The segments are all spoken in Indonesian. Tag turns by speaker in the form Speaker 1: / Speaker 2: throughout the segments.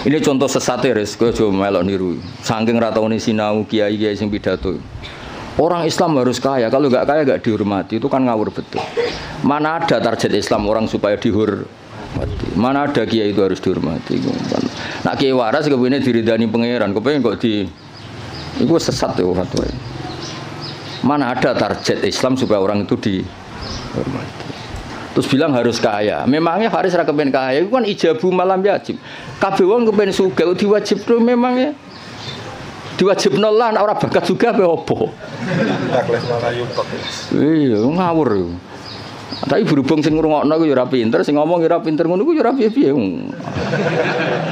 Speaker 1: Ini contoh sesat ya, kowe aja melok niru. Saking ra taune sinau kiai-kiai sing pidato. Orang Islam harus kaya, kalau nggak kaya nggak dihormati, itu kan ngawur betul. Mana ada target Islam orang supaya dihormati? Mana ada kiai itu harus dihormati? Nak kiai waras kepengine diridani pangeran, kepengin kok di itu sesat ya fatwa. Mana ada target Islam supaya orang itu dihormati? Terus bilang harus kaya. Memangnya Faris ra kepen kaya, itu kan ijabu malam yajib. Kabeh wong kepen sugih diwajibno memangnya. Diwajibno lah nek ora bakat juga apa opo. Iya, ngawur yo. Tapi berhubung sing ngrungokno ku yo ora pinter, sing ngomong yo ora pinter ngono ku yo ora piye-piye.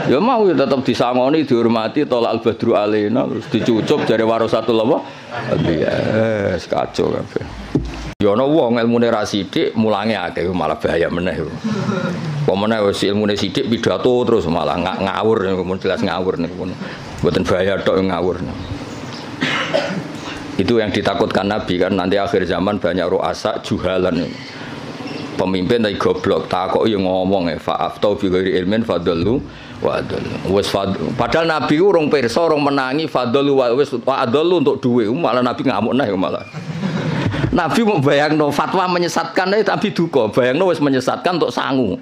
Speaker 1: Ya mau ya tetep disangoni, dihormati, tolak al-badru alaina, terus dicucup jare warasatul apa? Iya, kacau kabeh. Ya ana wong ilmune ra sithik, mulange akeh malah bahaya meneh. Apa meneh wis ilmune sithik pidato terus malah ngawur, jelas ngawur niku. Mboten bahaya tok ngawur. Itu yang ditakutkan Nabi kan nanti akhir zaman banyak ru'asa juhalan. Pemimpin tapi goblok, takok yo ngomong fa'aftau bi ghairi ilmin fadallu wa adallu. Wis padahal Nabi urung pirsa, urung menangi fadallu wa wis adallu untuk duwe, malah Nabi ngamuk neh malah. Nabi mau bayangno fatwa menyesatkan tapi duka, bayangno wis menyesatkan untuk sangu.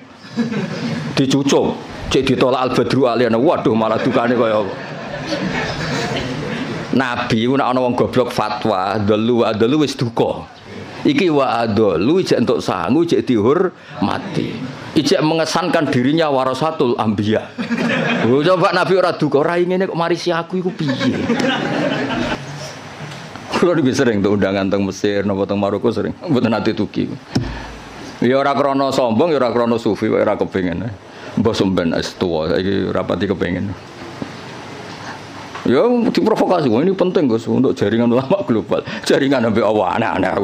Speaker 1: Dicucuk, cek ditolak al-badru aliyana. Waduh malah dukane kaya apa. Nabi ku nek ana wong goblok fatwa, dalu adalu wis duka. Iki wa adalu jek entuk sangu, jek dihormati. Ijek mengesankan dirinya warasatul anbiya. Oh, coba Nabi ora duka, ora ngene kok marisi aku iku piye. Kulo lebih sering tuh undangan teng Mesir, napa teng Maroko sering. Mboten nate tuki. Ya ora krana sombong, ya ora krana sufi, kok ora kepengin. Mbah sampean wis tuwa, saiki rapati kepengin. Ya diprovokasi, ini penting Gus untuk jaringan ulama global. Jaringan sampai Allah aneh-aneh.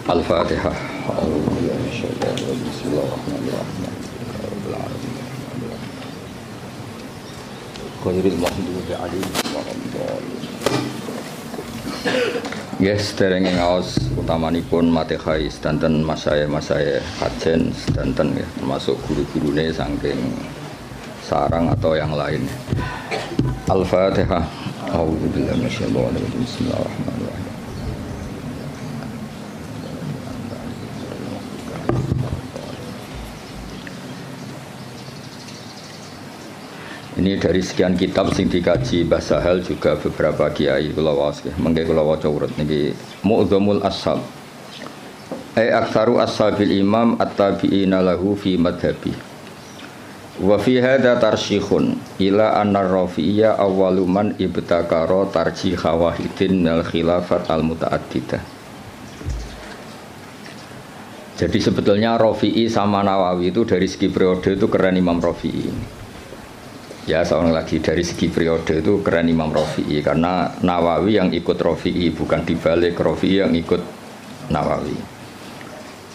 Speaker 1: Al-Fatihah. Bismillahirrahmanirrahim. Khairil maghdubi alaihim waladdallin. Yes, derenge ngaos utamanipun Matihai sedanten masaya kajen sedanten ya, termasuk guru-gurune saking sarang atau yang lain. Al-Fatihah. A'udzubillahi minasyaitonir rajim. Bismillahirrahmanirrahim. Ini dari sekian kitab sing dikaji Mbah Sahal juga beberapa kiai kula waos nggih. Mengke kula waca urut niki Mu'dzamul Ashab. Aktsaru ashabil imam at-tabi'ina lahu fi madhhabi. Wa fi hadza tarsyikhun ila anna Rafi'iyya awwalu man ibtakara tarjih wahidin minal khilafat al-muta'addidah. Jadi sebetulnya Rafi'i sama Nawawi itu dari segi periode itu keren Imam Rafi'i. Ya seorang lagi dari segi periode itu keren Imam Rafi'i karena Nawawi yang ikut Rafi'i bukan dibalik Rafi'i yang ikut Nawawi.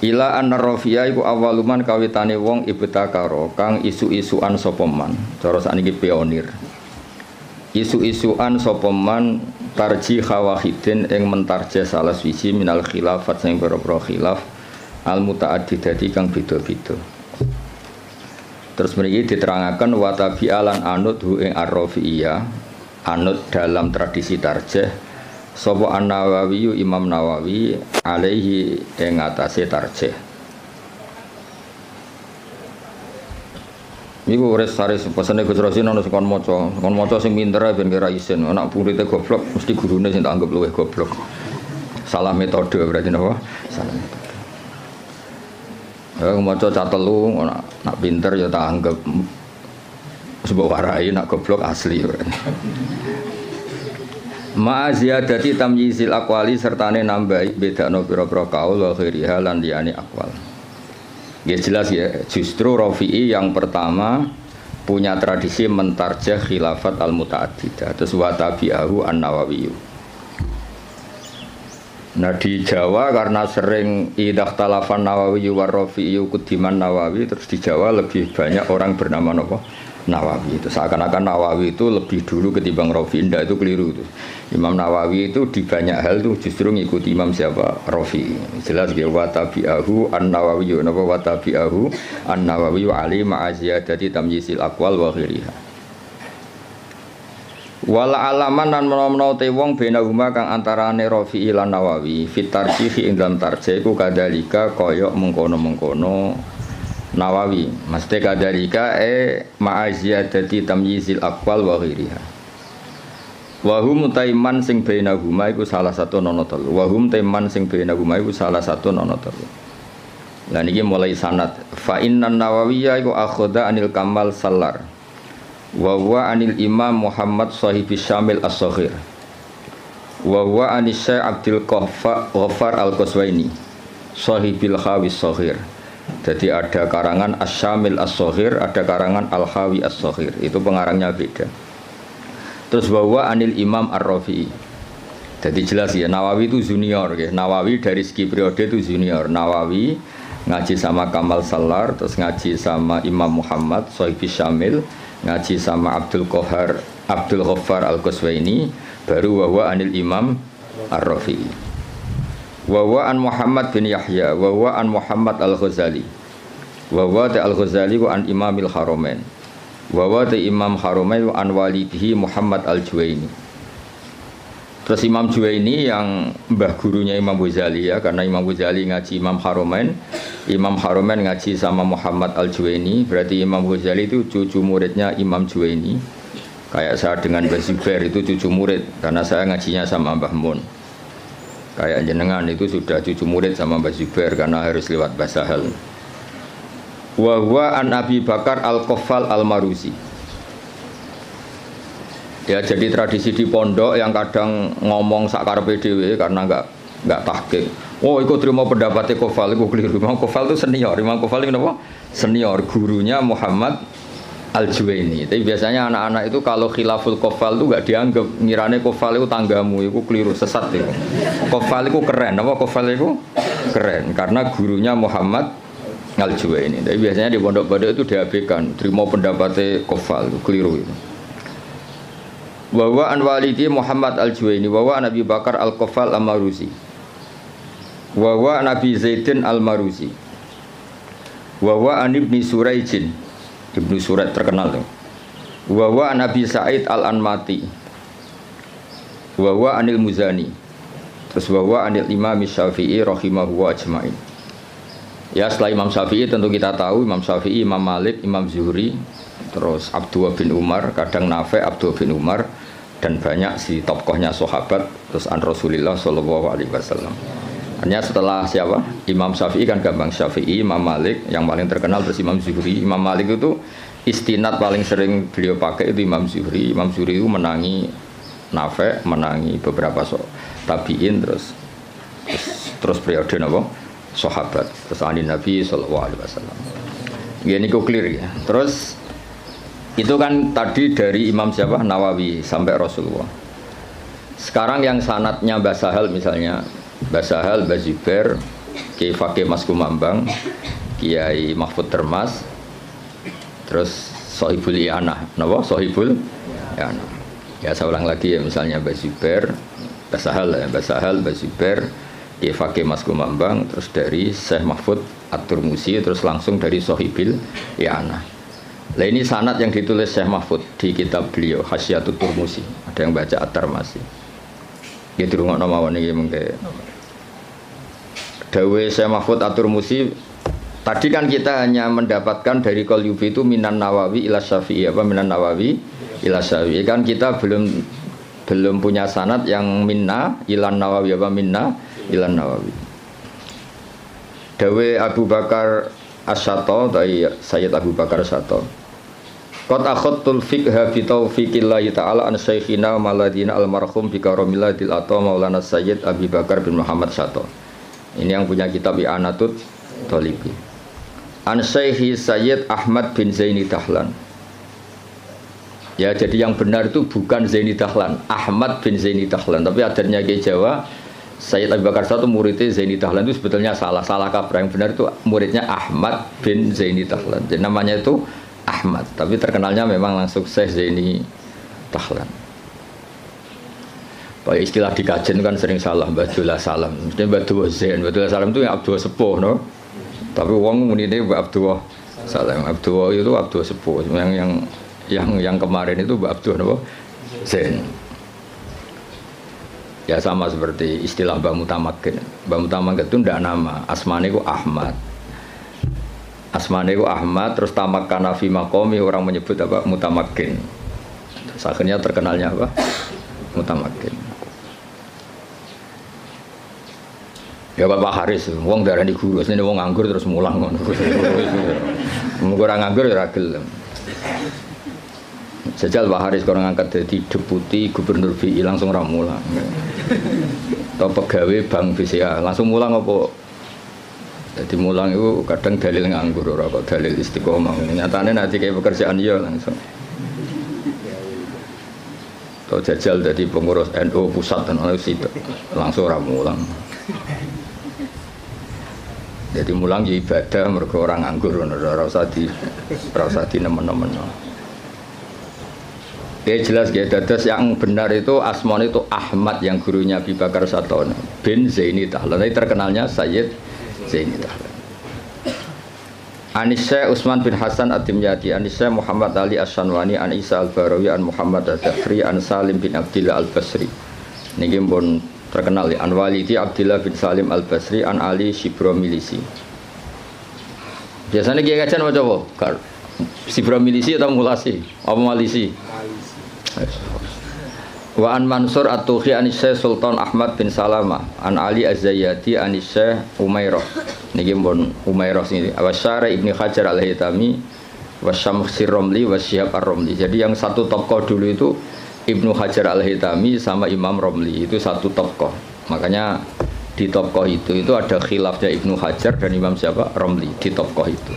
Speaker 1: Ila anna Rafi'a iku awaluman kawitane wong ibtakara kang isu-isuan sapa man. Cara sakniki pionir. Isu-isuan sapa man tarjih wahidin ing mentarjih salah siji minal khilafat sing pira-pira khilaf al muta'addidati kang beda-beda. Terus mriki diterangaken wa tabi'alan anut hu ing ar-Rafi'iyah anut dalam tradisi tarjih sapa An-Nawawi Imam Nawawi alaihi ing atase tarjih. Niku res-res pesene Gus Rosin ana sekon maca sing pinter ben kira isin, anak muridé goblok mesti gurune sing tak anggap luwih goblok. Salah metode berarti napa? Salah metode. Ya maca catelu nak pinter ya tak anggap sebab warai nak goblok asli. Ma ziyadati tamyizil aqwali sertane nambahi bedakno pira-pira kaul wa khairiha lan liyane aqwal. Ya jelas ya, justru Rafi'i yang pertama punya tradisi mentarjah khilafat al-muta'addidah terus wa tabi'ahu an-Nawawi. Nah di Jawa karena sering idah talafan Nawawi war Rafi'i kudiman Nawawi terus di Jawa lebih banyak orang bernama apa? Nawawi. Itu seakan-akan Nawawi itu lebih dulu ketimbang Rafi. Indah, itu keliru itu. Imam Nawawi itu di banyak hal itu justru ngikuti Imam siapa? Rafi. Jelas ya wa tabi'ahu an-Nawawi wa tabi'ahu an-Nawawi wa ali ma'aziyadati tamyisil aqwal wa ghiriha. Wala alaman lan menawa te wong benahuma kang antarane Rafi lan Nawawi fit tarjih ing dalam tarjih ku kadalika kaya mengkono-mengkono Nawawi mesti kadalika ma'aziyadati tamyizil aqwal wa ghiriha. Wa hum taiman sing benahuma iku salah satu nono telu. Wa hum taiman sing benahuma iku salah satu nono telu. Lah niki mulai sanad fa innan Nawawiyya iku akhadha anil Kamal Sallar wa huwa anil Imam Muhammad Shahibis Syamil As-Saghir wa huwa anis Syekh Abdul Ghaffar Al-Qaswaini Shahibil Khawis Saghir. Jadi ada karangan As-Syamil As-Saghir, ada karangan Al-Khawi As-Saghir. Itu pengarangnya beda. Terus bahwa anil Imam Ar-Rafi'i. Jadi jelas ya, Nawawi itu junior ya. Nawawi dari segi periode itu junior. Nawawi ngaji sama Kamal Sallar, terus ngaji sama Imam Muhammad Shahibis Syamil, ngaji sama Abdul Ghaffar Al-Qaswaini, baru bahwa anil Imam Ar-Rafi'i. Wa an Muhammad bin Yahya wa an Muhammad Al-Ghazali wa Al-Ghazali wa an Imamil Haramain wa Imam Haramain wa an walidihi Muhammad Al-Juwaini. Terus Imam Juwaini yang mbah gurunya Imam Ghazali ya, karena Imam Ghazali ngaji Imam Haramain ngaji sama Muhammad Al-Juwaini, berarti Imam Ghazali itu cucu muridnya Imam Juwaini. Kayak saya dengan Mbah Zubair itu cucu murid, karena saya ngajinya sama Mbah Mun. Kayak jenengan itu sudah cucu murid sama Mbah Zubair karena harus lewat Mbah Sahal. Wa huwa an Abi Bakar Al-Qaffal Al-Maruzi. Ya, jadi tradisi di pondok yang kadang ngomong sakarepe dhewe karena enggak tahqiq. Oh, ikut terima pendapatnya Qaffal, itu keliru. Imam Qaffal itu senior. Imam Qaffal itu apa? Senior, gurunya Muhammad Al-Juwaini. Tapi biasanya anak-anak itu kalau khilaful Qaffal itu enggak dianggap, ngirane Qaffal itu tanggamu, itu keliru, sesat itu. Qaffal itu keren, apa Qaffal itu keren karena gurunya Muhammad Al-Juwaini. Tapi biasanya di pondok-pondok itu diabaikan, terima pendapatnya Qaffal, itu keliru itu. Wa an walidi Muhammad Al-Juwaini wa an Abi Bakar Al-Qaffal Al-Maruzi. Wa Nabi Zaidin Al-Maruzi. Wa an Ibni Suraijin. Ibnu Surat terkenal tuh. Wa Nabi Sa'id Al-Anmati. Wa anil Muzani. Terus wa anil Imam Syafi'i rahimahu wa ajmain. Ya, setelah Imam Syafi'i tentu kita tahu Imam Syafi'i, Imam Malik, Imam Zuhri, terus Abdullah bin Umar, kadang Nafi' Abdullah bin Umar, dan banyak si tokohnya sahabat, terus an Rasulullah sallallahu alaihi wasallam. Hanya setelah siapa? Imam Syafi'i kan gampang, Syafi'i, Imam Malik yang paling terkenal, terus Imam Zuhri. Imam Malik itu istinad paling sering beliau pakai itu Imam Zuhri. Imam Zuhri itu menangi Nafi', menangi beberapa tabi'in, terus periode napa? Sahabat, terus anin Nabi sallallahu alaihi wasallam. Ini kok clear ya. Terus itu kan tadi dari Imam siapa? Nawawi sampai Rasulullah. Sekarang yang sanadnya Mbah Sahal misalnya, Mbah Sahal, Mbah Zubair, Kiai Fakih Mas Kumambang, Kiai Mahfud Termas, terus Sohibul I'anah, napa? Sohibul I'anah. Ya saya ulang lagi ya, misalnya Mbah Zubair, Mbah Sahal ya, Mbah Sahal, Mbah Zubair, Kiai Fakih Mas Kumambang, terus dari Syekh Mahfud At-Turmusi, terus langsung dari Sohibul I'anah. Nah ini sanad yang ditulis Syekh Mahfud di kitab beliau Hasyiatut Turmusi. Ada yang baca At-Tarmasi. Ya dirungokno mawon iki mengke. Dawe Syekh Mahfud At-Turmusi, tadi kan kita hanya mendapatkan dari Qalyubi itu minan Nawawi ila Syafi'i, apa minan Nawawi ila Syafi'i, kan kita belum punya sanad yang minna ilan Nawawi, apa minna ilan Nawawi. Dawe Abu Bakar As-Sato dari Sayyid Abu Bakar As-Sato, qad akhadtul fiqha bi taufiqillahi ta'ala an syekhina maladina almarhum bi karamillatil ata Maulana Sayyid Abi Bakar bin Muhammad Sato. Ini yang punya kitab I'anatut Thalibi. An Syekhi Sayyid Ahmad bin Zaini Dahlan. Ya, jadi yang benar itu bukan Zaini Dahlan, Ahmad bin Zaini Dahlan. Tapi adarnya ke Jawa, Sayyid Abu Bakar Sato muridnya Zaini Dahlan itu sebetulnya salah kaprah. Yang benar itu muridnya Ahmad bin Zaini Dahlan. Jadi namanya itu Ahmad, tapi terkenalnya memang langsung Syekh Zaini Dahlan. Pak istilah di kajian kan sering salah, Abdullah Salam. Mesti Abdullah Zain, Abdullah Salam itu yang Abdullah Sepuh, no? Tapi wong muni ini Abdullah Salam. Abdullah itu Abdullah Sepuh. Yang kemarin itu Abdullah no? Zain. Ya sama seperti istilah Mbah Mutamakin. Mbah Mutamakin itu ndak nama, asmane itu Ahmad. Asmane itu Ahmad, terus tamakkana fi maqami, orang menyebut apa? Mutamakin. Terus akhirnya terkenalnya apa? Mutamakin. Ya Bapak Haris, wong darani guru, asline wong nganggur terus mulang ngono. Mung ora nganggur ya ora gelem. Jajal Pak Haris kalau ngangkat jadi deputi gubernur BI langsung ra mulang. Atau pegawai bank BCA langsung mulang apa? Jadi mulang itu kadang dalil nganggur ora kok dalil istiqomah. Nyatane nanti kayak pekerjaan ya langsung. Atau jajal jadi pengurus NU pusat dan langsung ra mulang. Jadi mulang ya ibadah mergo orang nganggur ora usah di nemen-nemen. Ya jelas ya, dados yang benar itu asmane itu Ahmad yang gurunya Abi Bakar Satono bin Zaini Dahlan. Tapi terkenalnya Sayyid Zaini Dahlan. Anissa Utsman bin Hasan At-Timyati, Anissa Muhammad Ali As-Sanwani, An Isa Al-Barawi, An Muhammad Ad-Dafri, An Salim bin Abdillah Al-Basri. Niki pun terkenal ya, An Walidi Abdillah bin Salim Al-Basri, An Ali Shibromilisi. Biasanya kiai kajian macam apa? Shibromilisi atau mulasi? Apa malisi? Wa an Mansur At-Tuhi an Syekh Sultan Ahmad bin Salamah, An Ali Az-Zayyati an Syekh Umairah. Niki pun Umairah sini. Wa Syara Ibnu Hajar Al-Haytami wa Syamsir Romli wa Syihab Ar-Romli. Jadi yang satu tokoh dulu itu Ibnu Hajar Al-Haytami sama Imam Romli, itu satu tokoh. Makanya di tokoh itu ada khilafnya Ibnu Hajar dan Imam siapa? Romli di tokoh itu.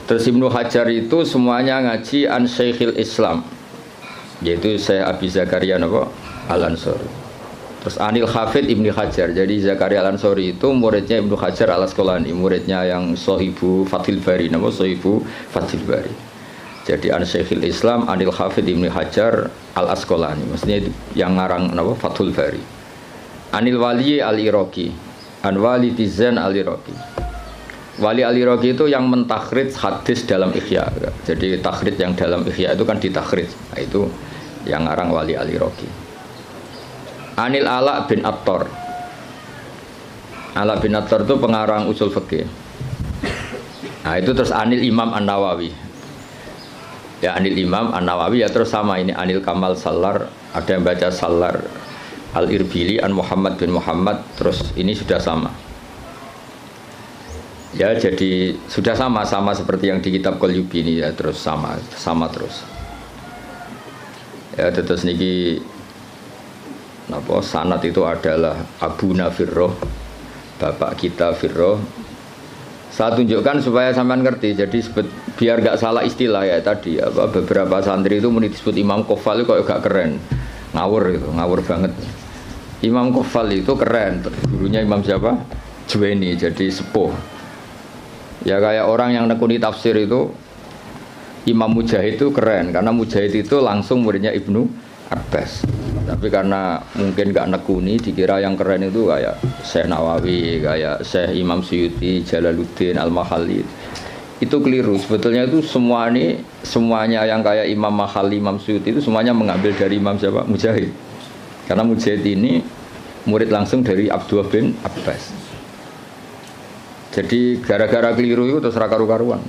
Speaker 1: Terus Ibnu Hajar itu semuanya ngaji an Syekhil Islam, yaitu Syekh Abi Zakaria Al-Ansori. Terus Anil Hafid Ibnu Hajar. Jadi Zakaria Al-Ansori itu muridnya Ibnu Hajar Al-Asqalani, muridnya yang Sohibu Fathil Bari, Sohibu Fathil Bari. Jadi an Syekhil Islam Anil Hafid Ibnu Hajar Al-Asqalani, maksudnya yang ngarang Fathul Bari. Anil Wali Al-Iraqi, An Wali Tizan Al-Iraqi. Wali Al-Iraqi itu yang mentakhrij hadis dalam Ihya. Jadi takhrij yang dalam Ihya itu kan ditakhrij. Nah, itu yang ngarang Wali Al-Iraqi. Anil Ala bin Attar. Ala bin Attar itu pengarang usul fikih. Nah, itu terus Anil Imam An-Nawawi. Ya Anil Imam An-Nawawi ya terus sama ini Anil Kamal Salar, ada yang baca Salar Al-Irbili An Muhammad bin Muhammad, terus ini sudah sama. Ya jadi sudah sama seperti yang di kitab Qalyubi ini ya, terus sama terus. Ya terus niki napa sanad itu adalah Abu Nafirroh, bapak kita Firroh. Saya tunjukkan supaya sampean ngerti. Jadi biar gak salah istilah ya tadi apa beberapa santri itu disebut Imam Qofal itu kok gak keren. Ngawur banget. Imam Qofal itu keren, gurunya Imam siapa? Juwaini, jadi sepuh. Ya kayak orang yang nekuni tafsir itu Imam Mujahid itu keren karena Mujahid itu langsung muridnya Ibnu Abbas. Tapi karena mungkin gak nekuni dikira yang keren itu kayak Syekh Nawawi, kayak Syekh Imam Suyuti, Jalaluddin Al-Mahalli. Itu keliru. Sebetulnya itu semuanya yang kayak Imam Mahalli, Imam Suyuti itu semuanya mengambil dari Imam siapa? Mujahid. Karena Mujahid ini murid langsung dari Abdullah bin Abbas. Jadi gara-gara keliru itu terus karu-karuan.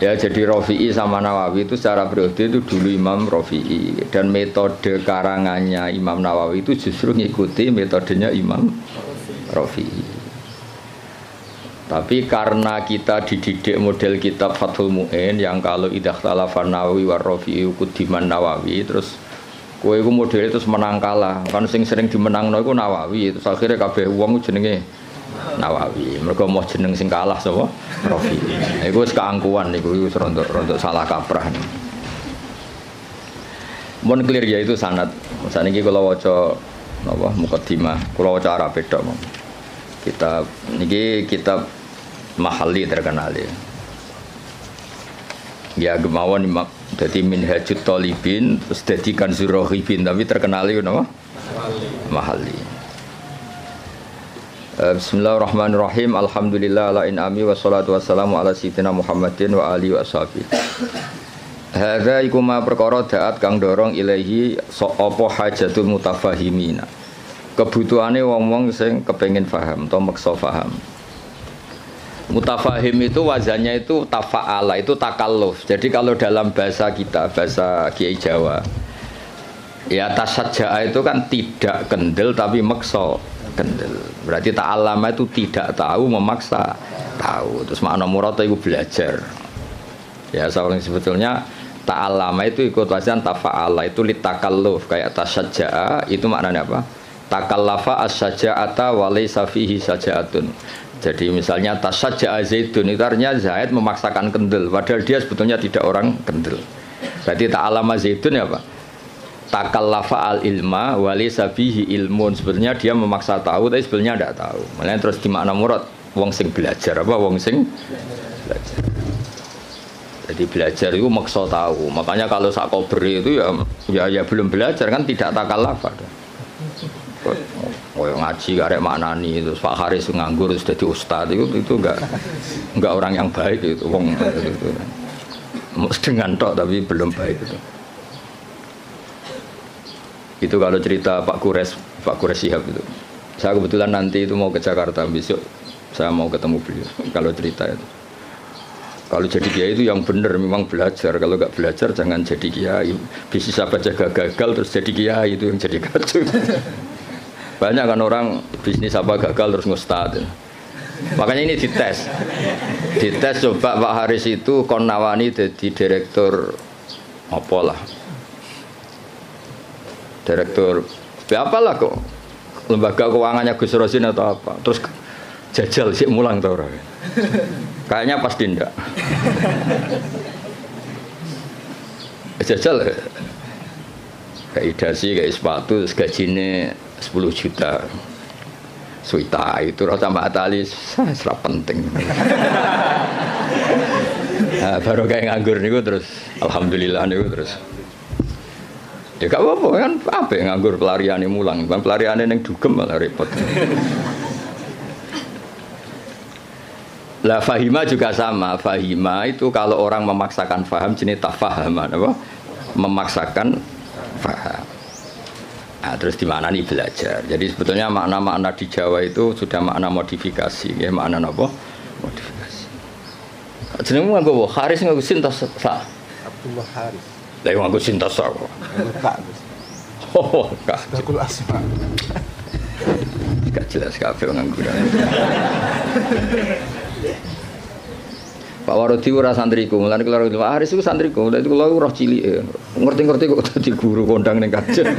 Speaker 1: Ya jadi Rafi'i sama Nawawi itu secara periode itu dulu Imam Rafi'i, dan metode karangannya Imam Nawawi itu justru ngikuti metodenya Imam Rafi'i. Tapi karena kita dididik model kitab Fathul Mu'in yang kalau idza khalafan Nawawi war Rafi'i kudiman Nawawi, terus kowe iku model itu menang kalah. Kan sing sering dimenangno iku Nawawi, terus akhirnya kabeh wong jenenge Nawawi. Mereka mau jeneng sing kalah sapa? Rafi. Iku wis keangkuhan niku wis rontok salah kaprah. Mun clear ya itu sanad. Saniki kula waca napa mukaddimah, kula waca Arab tok. Kitab niki kitab mahalli terkenal ya. Ya gemawon dadi minhajut talibin terus dadi kanzur rohibin tapi terkenal itu napa? Mahalli. Bismillahirrahmanirrahim. Alhamdulillah ala in'ami wassalatu wassalamu ala sayyidina Muhammadin wa alihi wa sahbihi. Hadza iku ma perkara daat kang dorong ilahi apa hajatul mutafahimina. Kebutuhane wong-wong sing kepengin paham atau maksa paham. Mutafahim itu wazannya itu tafa'ala, itu takalluf. Jadi kalau dalam bahasa kita, bahasa Kiai Jawa, ya tasajja'a itu kan tidak kendel tapi maksa kendel. Berarti ta'allama itu tidak tahu memaksa tahu. Terus makna murad itu belajar. Ya soalnya sebetulnya ta'allama itu ikut wazan tafa'ala, itu litakalluf. Kayak tasajja'a itu maknanya apa? Takallafa as-saja'ata wa laysa fihi saja'atun. Jadi misalnya tasajja'a Zaidun itu artinya Zaid memaksakan kendel padahal dia sebetulnya tidak orang kendel. Berarti ta'allama Zaidun ya Pak? Takallafa al-ilma wa laysa fihi ilmun. Sebetulnya dia memaksa tahu tapi sebetulnya tidak tahu. Makanya terus di makna murad wong sing belajar apa wong sing belajar. Jadi belajar itu maksa tahu. Makanya kalau sak kober itu ya belum belajar kan tidak takallafa. Oh ngaji karek maknani itu Pak Haris nganggur sudah jadi ustad itu enggak orang yang baik itu wong itu. Dengan tok tapi belum baik itu. Itu kalau cerita Pak Kures Shihab itu. Saya kebetulan nanti itu mau ke Jakarta besok saya mau ketemu beliau. Kalau cerita itu. Kalau jadi kiai itu yang benar memang belajar. Kalau enggak belajar jangan jadi kiai. Bisnis apa jaga gagal terus jadi kiai itu yang jadi kacau. Banyak kan orang bisnis apa gagal terus ngustad. Makanya ini dites coba Pak Haris itu kon nawani jadi direktur apalah direktur apalah kok lembaga keuangannya Gus Rosin atau apa terus jajal sih mulang tau orang kayaknya pasti ndak jajal kayak idasi kayak sepatu gajinya 10 juta suita itu rasa Mbak Atali serap penting. Nah, baru kayak nganggur niku terus alhamdulillah niku terus ya gak apa-apa kan apa nganggur pelariane mulang bang pelariane ning dugem malah repot. Lah fahima juga sama. Fahima itu kalau orang memaksakan faham jenis tafahaman apa memaksakan faham. Nah, terus di mana nih belajar. Jadi sebetulnya makna-makna di Jawa itu sudah makna modifikasi, ya makna apa? Modifikasi. Jenengmu nganggo Haris nganggo sintas sa.
Speaker 2: Abdullah Haris.
Speaker 1: Lah yang nganggo sintas sa kok.
Speaker 2: Kak.
Speaker 1: Oh, Kak.
Speaker 2: Sakul asma.
Speaker 1: Gak jelas kabeh nganggo. Pak Warodi ora santriku, mulane kula Pak Haris iku santriku, lha itu kula roh cilik. Ngerti-ngerti kok dadi guru kondang ning kajen.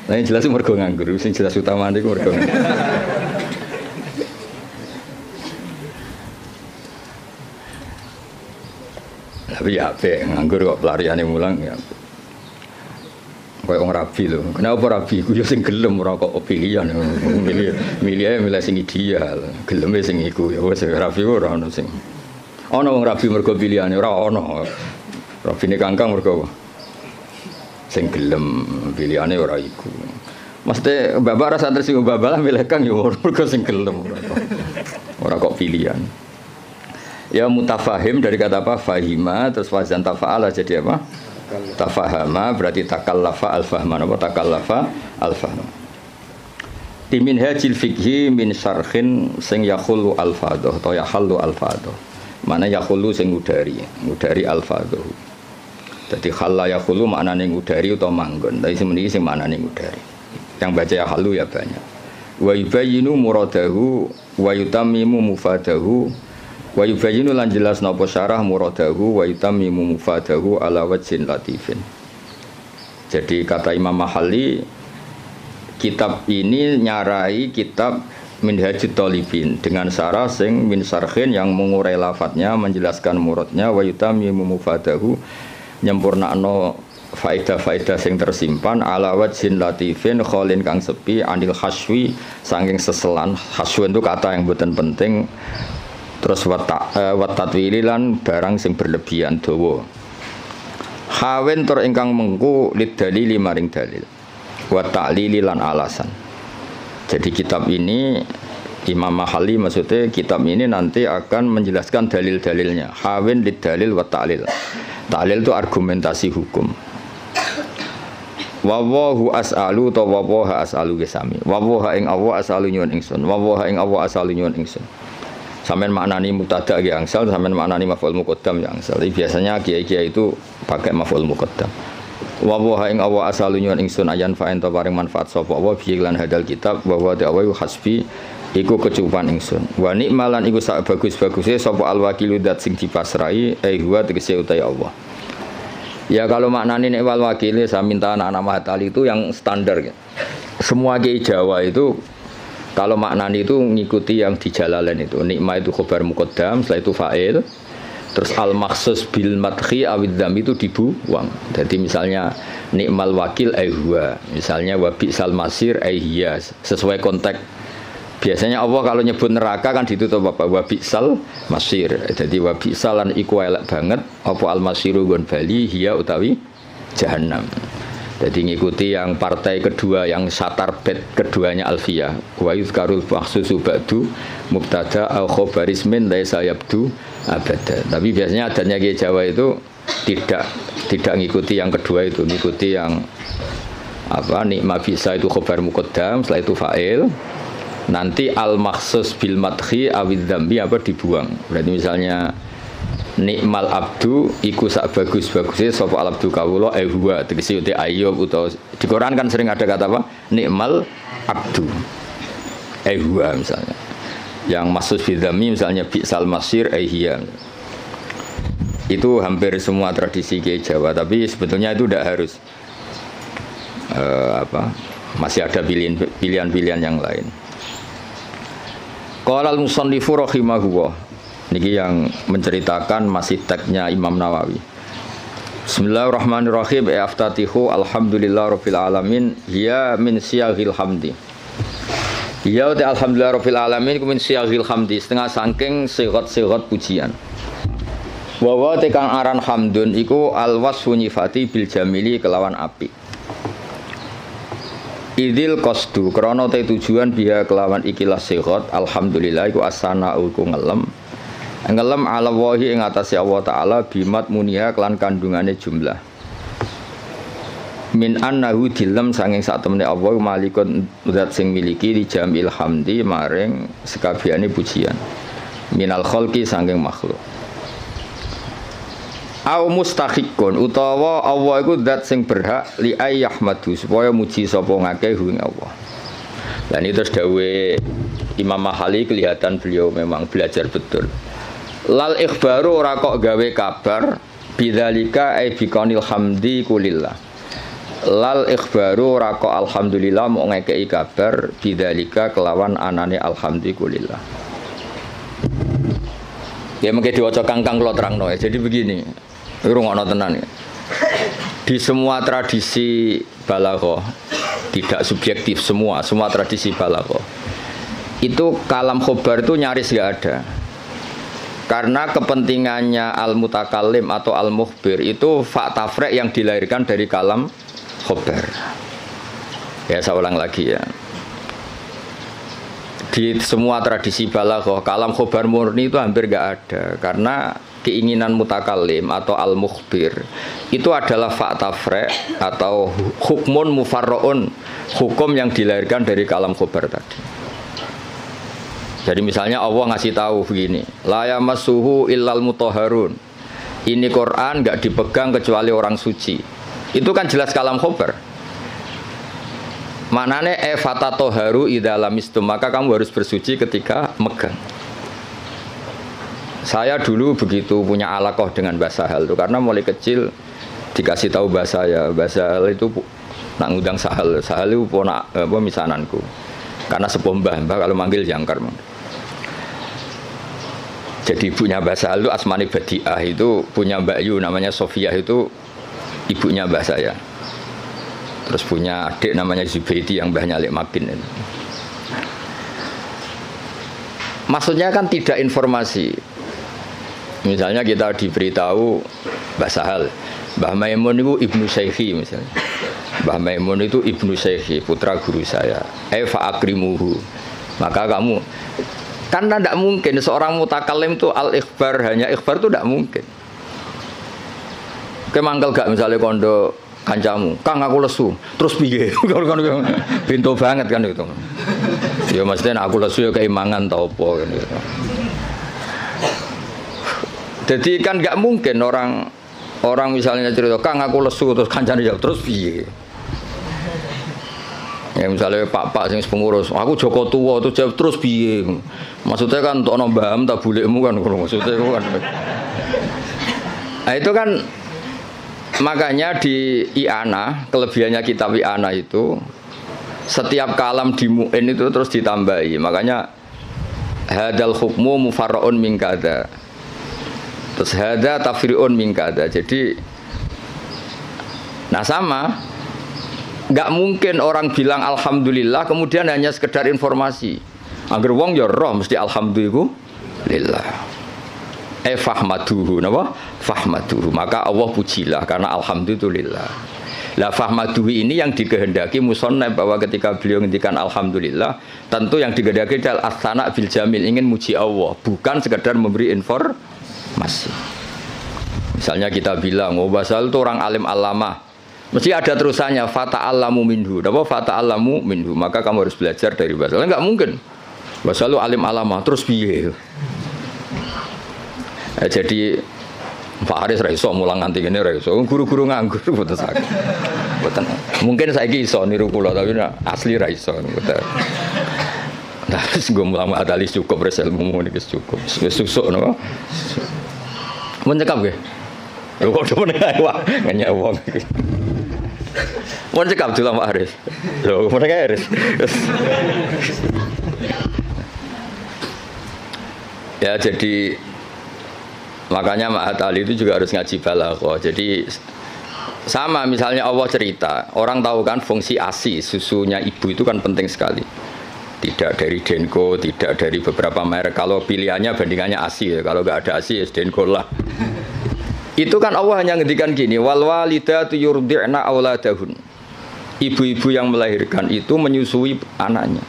Speaker 1: Lah yang jelas mergo nganggur, sing jelas utamane iku mergo. Tapi ya apik nganggur kok pelariane mulang ya. Kayak orang rabi loh. Kenapa rabi? Aku ya sing gelem ora kok pilihan. Milih sing ideal. Geleme sing iku ya wis rabi ora ono sing. Ono wong rabi mergo pilihane ora ono. Rabine kangkang mergo sing gelem pilihane ora iku. Mesti bapak rasa santri sing babalah milih kang ya mergo sing gelem ora kok pilihan. Ya mutafahim dari kata apa? Fahima terus wazan tafa'ala jadi apa? Tafahama berarti takallafa al-fahma apa takallafa al-fahma. Di minhajil fikhi min syarhin sing yakhulu al-fadhah atau yahallu al-fadhah. Mana yakhulu sing ngudari al-fadhah. Dadi khalla yakhulu maknane ngudari utawa manggon. Tapi semeniki sing maknane ngudari. Yang baca yahallu ya banyak. Wa yubayyinu muradahu wa yutammimu mufadahu. Wa yubayyinu lan jelas napa syarah muradahu wa yutammimu mufadahu ala wajhin latifin. Jadi kata Imam Mahalli kitab ini nyarai kitab Minhajut Talibin dengan syarah sing min syarhin yang mengurai lafadznya menjelaskan muradnya wa yutammimu mufadahu nyempurnakno faedah-faedah sing tersimpan ala wajhin latifin kholin kang sepi anil haswi saking seselan. Haswen itu kata yang bukan penting. Terus watatwili lan barang sing berlebihan dawa. Hawen tur ingkang mengku lid dalili maring dalil. Wa ta'lili lan alasan. Jadi kitab ini Imam Mahali maksudnya kitab ini nanti akan menjelaskan dalil-dalilnya. Hawin lid dalil wa ta'lil. Ta'lil itu argumentasi hukum. Wawahu as'alu ta wawaha as'alu gesami. Wawaha ing Allah as'alu nyuwun ingsun. Wawaha ing Allah as'alu nyuwun ingsun. Sampeyan maknani mubtada ge angsal, sampeyan maknani maf'ul muqaddam ya angsal. Biasanya kiai-kiai itu pakai maf'ul muqaddam. Wawaha ing Allah as'alu nyuwun ingsun ayan fa'in ta paring manfaat sapa wa bi lan hadal kitab wa wa ta'awu hasbi iku kecukupan ingsun. Wa nikmalan iku sak bagus-baguse sapa al-wakilu dat sing dipasrai huwa tegese utai Allah. Ya kalau maknane nek wal wakile saya minta anak-anak Mahatali itu yang standar ya. Semua kiai Jawa itu kalau maknane itu ngikuti yang di Jalalain itu. Nikmah itu khobar muqaddam, setelah itu fa'il. Terus al-makhsus bil madhi awid dzam itu dibuang. Jadi misalnya nikmal wakil huwa, misalnya wa bi'sal masir hiya, sesuai konteks. Biasanya Allah kalau nyebut neraka kan ditutup apa? Wa bi'sal masir. Jadi wa bi'salan iku elek banget apa al-masiru gon bali hiya utawi jahannam. Jadi ngikuti yang partai kedua yang satar bed keduanya Alfiyah. Wa yuzkarul makhsusu ba'du mubtada au khabaris min laisa yabdu abada. Tapi biasanya adanya Kiai Jawa itu tidak ngikuti yang kedua itu, ngikuti yang apa? Nikma bisa itu khabar muqaddam, setelah itu fa'il. Nanti al-makhsus bil madhi awid dzambi apa dibuang. Berarti misalnya nikmal abdu iku sak bagus-bagusnya sapa al abdu kawula huwa tegese uti Ayub utawa di Quran kan sering ada kata apa? Nikmal abdu huwa misalnya. Yang maksud bil dzambi misalnya bi'sal masir hiya. Itu hampir semua tradisi Kiai Jawa, tapi sebetulnya itu tidak harus. Masih ada pilihan-pilihan yang lain. Qala al-musannifu rahimahullah. Niki yang menceritakan masih teksnya Imam Nawawi. Bismillahirrahmanirrahim. Aftatihu alhamdulillahirabbil alamin ya min siyaghil hamdi. Ya ta alhamdulillahirabbil alamin ku min siyaghil hamdi, setengah saking sigat-sigat pujian. Wa wa tekang aran hamdun iku alwasfu nyifati bil jamili kelawan apik. Idil qasdu krana te tujuan biha kelawan ikilah sigat alhamdulillah iku asana iku ngelem ala wahi ing atase Allah taala bimat muniha kelan kandungane jumlah min annahu dilem sanging sak temene Allah malikun zat sing miliki di jamil hamdi maring sekabehane pujian minal khalqi sanging makhluk au mustahiqun utawa Allah iku zat sing berhak li ayyahmadu supaya muji sapa ngakeh ing Allah. Dan itu terus dawuhe Imam Mahali kelihatan beliau memang belajar betul. Lal ikhbaru ora kok gawe kabar bidzalika ai biqanil hamdi kulillah. Lal ikhbaru ora kok alhamdulillah mau ngekeki kabar bidzalika kelawan anane alhamdi kulillah. Ya mengke diwaca kangkang kula terangno ya. Jadi begini. Rungokno tenan ya. Di semua tradisi balaghah tidak subjektif semua tradisi balaghah itu kalam khobar itu nyaris enggak ada. Karena kepentingannya al-mutakallim atau al-mukhbir itu fakta frek yang dilahirkan dari kalam khobar. Ya saya ulang lagi ya. Di semua tradisi balaghah kalam khobar murni itu hampir enggak ada karena keinginan mutakallim atau al-mukhbir itu adalah fakta frek atau hukmun mufarra'un, hukum yang dilahirkan dari kalam khobar tadi. Jadi misalnya Allah ngasih tahu begini, la yamassuhu illal mutahharun. Ini Quran enggak dipegang kecuali orang suci. Itu kan jelas kalam khobar. Maknane fatatoharu idza lamistum, maka kamu harus bersuci ketika megang. Saya dulu begitu punya alaqah dengan Mbah Sahal itu karena mulai kecil dikasih tahu Mbah Sahal itu nak ngundang Sahal itu ponak misananku. Karena sepuh Mbah kalau manggil jangkar. Jadi ibunya Mbah Sahal itu Asmani Badiah itu punya Mbak Yu namanya Sofia itu ibunya mbah saya. Terus punya adik namanya Zubaidi yang mbahnya Alik Makin. Maksudnya kan tidak informasi. Misalnya kita diberitahu Mbah Sahal, Mbah Maimun itu ibnu Syekhi misalnya. Mbah Maimun itu ibnu Syekhi, putra guru saya. Fa akrimuhu. Maka kamu, karena tidak mungkin seorang mutakalim itu al-ikhbar, hanya ikhbar itu tidak mungkin. Kemangkel gak misalnya kondo kancamu, Kang aku lesu, terus piye? Pintu banget kan itu. Ya maksudnya aku lesu ya keimangan tau apa kan gitu. Jadi kan nggak mungkin orang misalnya cerita, Kang aku lesu terus kancane jawab terus piye? Ya misalnya Pak sing pengurus, aku Joko Tua itu jawab terus piye? Maksudnya kan untuk nombam tak bulikmu kan maksudnya kan. Nah itu kan makanya di I'anah, kelebihannya kitab I'anah itu setiap kalam di mu'in itu terus ditambahi. Makanya hadal hukmu mufarra'un min kada. Terus hada tafri'un min kada. Jadi nah sama, nggak mungkin orang bilang alhamdulillah kemudian hanya sekedar informasi. Agar wong ya roh mesti alhamdulillah. Fahmaduhu, napa? Fahmaduhu. Maka Allah pujilah karena alhamdulillah. Lah fahmaduhu ini yang dikehendaki musannaf bahwa ketika beliau ngendikan alhamdulillah, tentu yang dikehendaki adalah as-sana bil jamil, ingin muji Allah, bukan sekedar memberi informasi. Misalnya kita bilang, oh Basal itu orang alim alamah, mesti ada terusannya fata'allamu minhu. Napa fata'allamu minhu? Maka kamu harus belajar dari Basal. Enggak mungkin. Basal itu alim alamah terus piye? Jadi Pak Haris raiso mulang nganti ngene raiso. Guru-guru nganggur mboten saged. Mboten. Mungkin saiki iso niru kula tapi asli raiso mboten. Nah, wis nggo mulang adalis cukup res ilmu niki cukup. Wis susuk napa? Mun cekap nggih. Lho kok meneng ae wae ngenyek wong iki. Mun cekap dulu Pak Haris. Lho meneng ae Haris. Ya jadi makanya Ma'at Ali itu juga harus ngaji balaghah. Jadi sama misalnya Allah cerita, orang tahu kan fungsi ASI, susunya ibu itu kan penting sekali. Tidak dari Denko, tidak dari beberapa merek. Kalau pilihannya bandingannya ASI ya. Kalau nggak ada ASI ya Denko lah. Itu kan Allah hanya ngendikan gini, wal walidatu yurdi'na auladahun. Ibu-ibu yang melahirkan itu menyusui anaknya.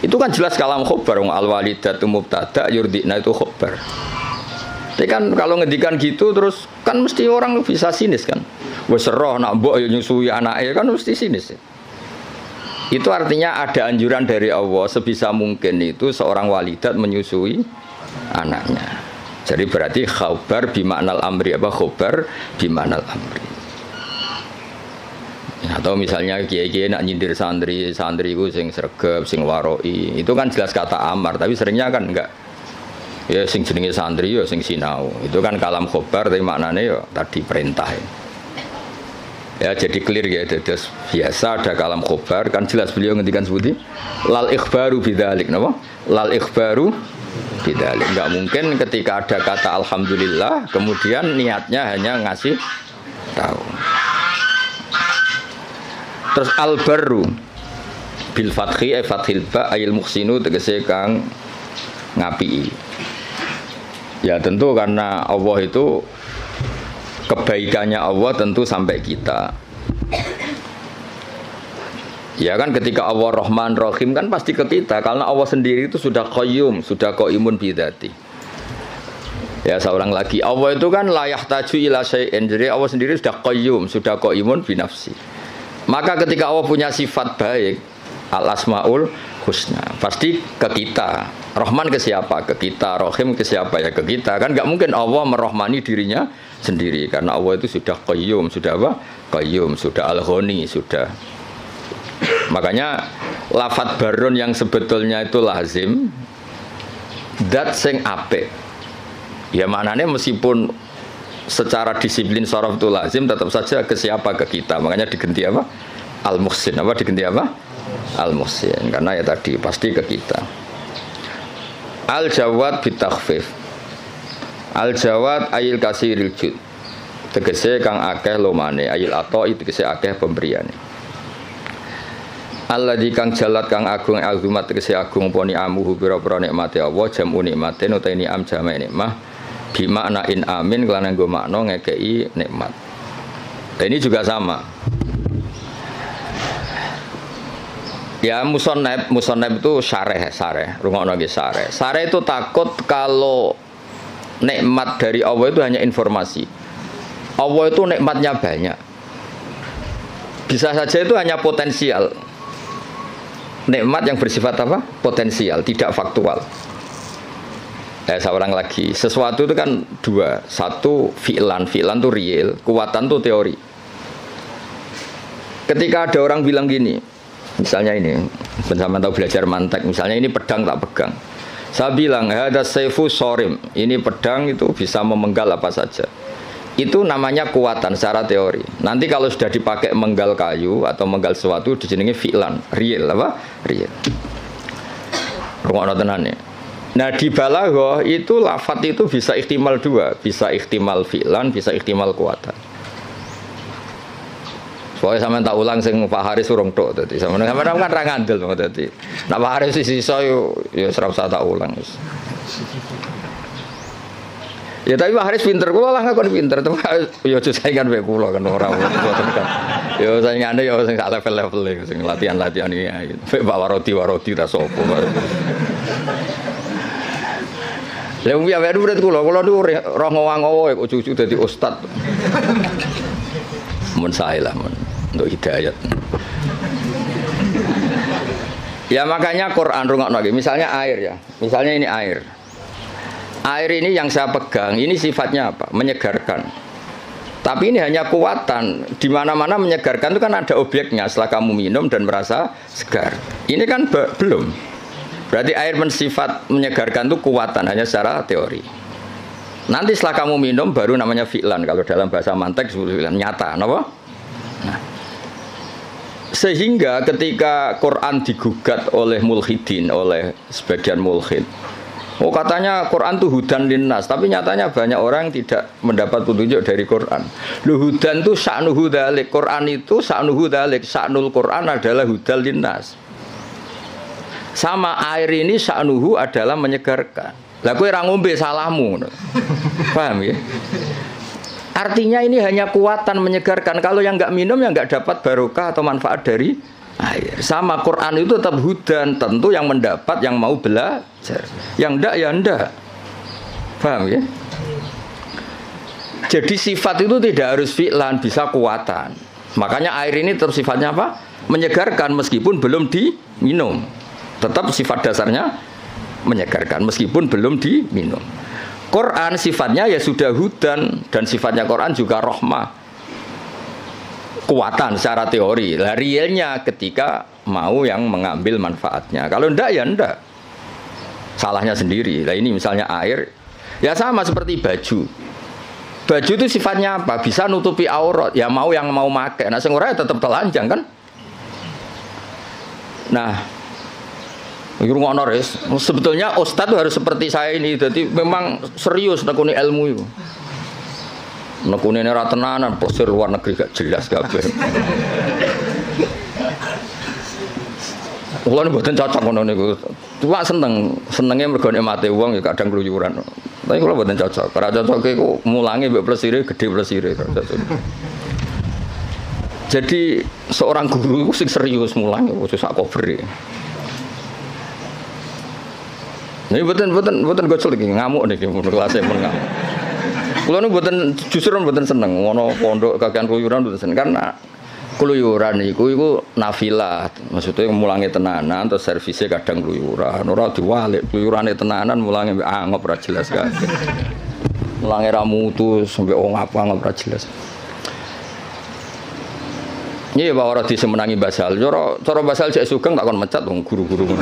Speaker 1: Itu kan jelas kalam khobar, al walidatu mubtada yurdi'na itu khobar. Tapi kan kalau ngedikan gitu terus kan mesti orang bisa sinis kan. Wes roh nak mbok yo nyusui anake kan mesti sinis. Itu artinya ada anjuran dari Allah sebisa mungkin itu seorang walidat menyusui anaknya. Jadi berarti khabar bimaknal amri apa khabar bimaknal amri. Atau misalnya kiai-kiai nak nyindir santri itu sing sregep, sing waroi, itu kan jelas kata amar, tapi seringnya kan enggak. Ya sing jenenge santri ya sing sinau. Itu kan kalam khobar tapi maknanya ya tadi perintah. Ya jadi clear ya, terus biasa ada kalam khobar kan jelas beliau ngendikan seperti lal ikhbaru bidzalik napa? Lal ikhbaru bidzalik. Enggak mungkin ketika ada kata alhamdulillah kemudian niatnya hanya ngasih tahu. Terus al-barru bil fathi fathil ba ayil muhsinu tegese kang ngapi. Ya tentu karena Allah itu kebaikannya Allah tentu sampai kita. Ya kan ketika Allah Rahman Rahim kan pasti ke kita karena Allah sendiri itu sudah qayyum, sudah qaimun bidzati. Ya seorang lagi Allah itu kan la yahtaju ila syai'in. Jadi Allah sendiri sudah qayyum, sudah qaimun bi nafsi. Maka ketika Allah punya sifat baik, al-asmaul husna, pasti ke kita. Rahman ke siapa? Ke kita. Rahim ke siapa? Ya ke kita. Kan nggak mungkin Allah merahmani dirinya sendiri karena Allah itu sudah qayyum, sudah apa? Qayyum, sudah al-ghani, sudah. Makanya lafadz barun yang sebetulnya itu lazim dat sing apik. Ya maknanya meskipun secara disiplin sharaf itu lazim tetap saja ke siapa? Ke kita. Makanya diganti apa? Al-muhsin. Apa diganti apa? Al-muhsin. Karena ya tadi pasti ke kita. Al-jawad bitakhfif. Al-jawad ayil kasiril jud. tegese kang akeh lomane ayil ato tegese akeh pemberiane. Alladzi kang jalat kang agung azumat tegese agung poni amuhu pira-pira nikmate Allah jamu nikmate utawa ni'am jamae nikmah bi makna in amin kelan nggo makna ngekeki nikmat. Ini juga sama. Ya musonab itu syareh, rungokno nggih syareh. Syareh itu takut kalau nikmat dari Allah itu hanya informasi. Allah itu nikmatnya banyak. Bisa saja itu hanya potensial. Nikmat yang bersifat apa? Potensial, tidak faktual. Saya ulang lagi. Sesuatu itu kan dua. Satu fi'lan itu real, kekuatan itu teori. Ketika ada orang bilang gini, misalnya ini, bersama tahu belajar mantek, misalnya ini pedang tak pegang. Saya bilang, ada saifu sorim. Ini pedang itu bisa memenggal apa saja. Itu namanya kekuatan secara teori. Nanti kalau sudah dipakai menggal kayu atau menggal sesuatu dijenengi fi'lan, real apa? Real. Rungokno tenan ya. Nah di balaghah itu lafaz itu bisa ihtimal dua, bisa ihtimal fi'lan, bisa ihtimal kekuatan. Soalnya sampean tak ulang sing Pak Haris urung tok dadi sampean kan ra ngandel dadi. Nek Pak Haris sisa yo ora usah tak ulang wis. Ya tapi Pak Haris pinter, kula lah ngakon pinter, tapi ya aja saingan wae kula kan ora mboten kan. Ya saingane ya sing sak level-level sing latihan-latihan iki. Pak waroti ra sapa. Lha wong ya murid kula niku roh ngowang-ngowo kok cucu dadi ustad. Mun sae lah mun untuk hidayat. Ya makanya Quran rungokno nggih, misalnya air ya. Misalnya ini air. Air ini yang saya pegang, ini sifatnya apa? Menyegarkan. Tapi ini hanya kekuatan. Di mana-mana menyegarkan itu kan ada objeknya. Setelah kamu minum dan merasa segar. Ini kan belum. Berarti air bersifat menyegarkan itu kekuatan, hanya secara teori. Nanti setelah kamu minum baru namanya fi'lan. Kalau dalam bahasa mantek disebut fi'lan, nyata. Kenapa? Nah. Sehingga ketika Quran digugat oleh mulhidin, oleh sebagian mulhid, oh katanya Quran itu hudan linnas, tapi nyatanya banyak orang yang tidak mendapat petunjuk dari Quran. Hudan itu sa'nuhu dzalik, Quran itu sa'nuhu dzalik, sa'nul Quran adalah hudan linnas. Sama air ini sa'nuhu adalah menyegarkan. Lah kowe ra ngombe salahmu. Paham ya? Artinya ini hanya kekuatan menyegarkan. Kalau yang enggak minum yang enggak dapat barokah atau manfaat dari air. Sama Quran itu tetap hudan, tentu yang mendapat yang mau belajar. Yang enggak ya enggak. Paham ya? Jadi sifat itu tidak harus fi'lan, bisa kekuatan. Makanya air ini tetap sifatnya apa? Menyegarkan meskipun belum diminum. Tetap sifat dasarnya menyegarkan meskipun belum diminum. Quran sifatnya ya sudah hudan dan sifatnya Quran juga rahmah. Kuatan secara teori. Lah realnya ketika mau yang mengambil manfaatnya. Kalau ndak ya ndak. Salahnya sendiri. Lah ini misalnya air, ya sama seperti baju. Baju itu sifatnya apa? Bisa nutupi aurat. Ya mau yang mau pakai. Nah sing ora ya tetap telanjang kan? Nah, ngono res. Sebetulnya ustaz itu harus seperti saya ini. Jadi memang serius nekuni ilmu itu. Nekune ora tenanan, posir luar negeri gak jelas kabeh. Kula mboten cocok ngono niku. Cuma senenge mergo nikmate wong ya kadang kluyuran. Tapi kula mboten cocok. Ora cocoke iku mulange mbek plesire gedhe plesire. Jadi seorang guru sing serius mulang khusus sak cover. Ini buatan gocol lagi ngamuk nih kelasnya pun ngamuk. Kalau ini buatan justru buatan seneng, ngono pondok kakean keluyuran buatan seneng karena keluyuran itu nafilah, maksudnya mulangnya tenanan, terus servisnya kadang keluyuran, orang diwalik keluyurannya tenanan mulangnya angop ora jelas kan, mulangnya ramutu sampai ngap ora jelas. Iya Pak Waradi semenangi basal, coro basal cek sugeng tak kon mecat dong guru-guru.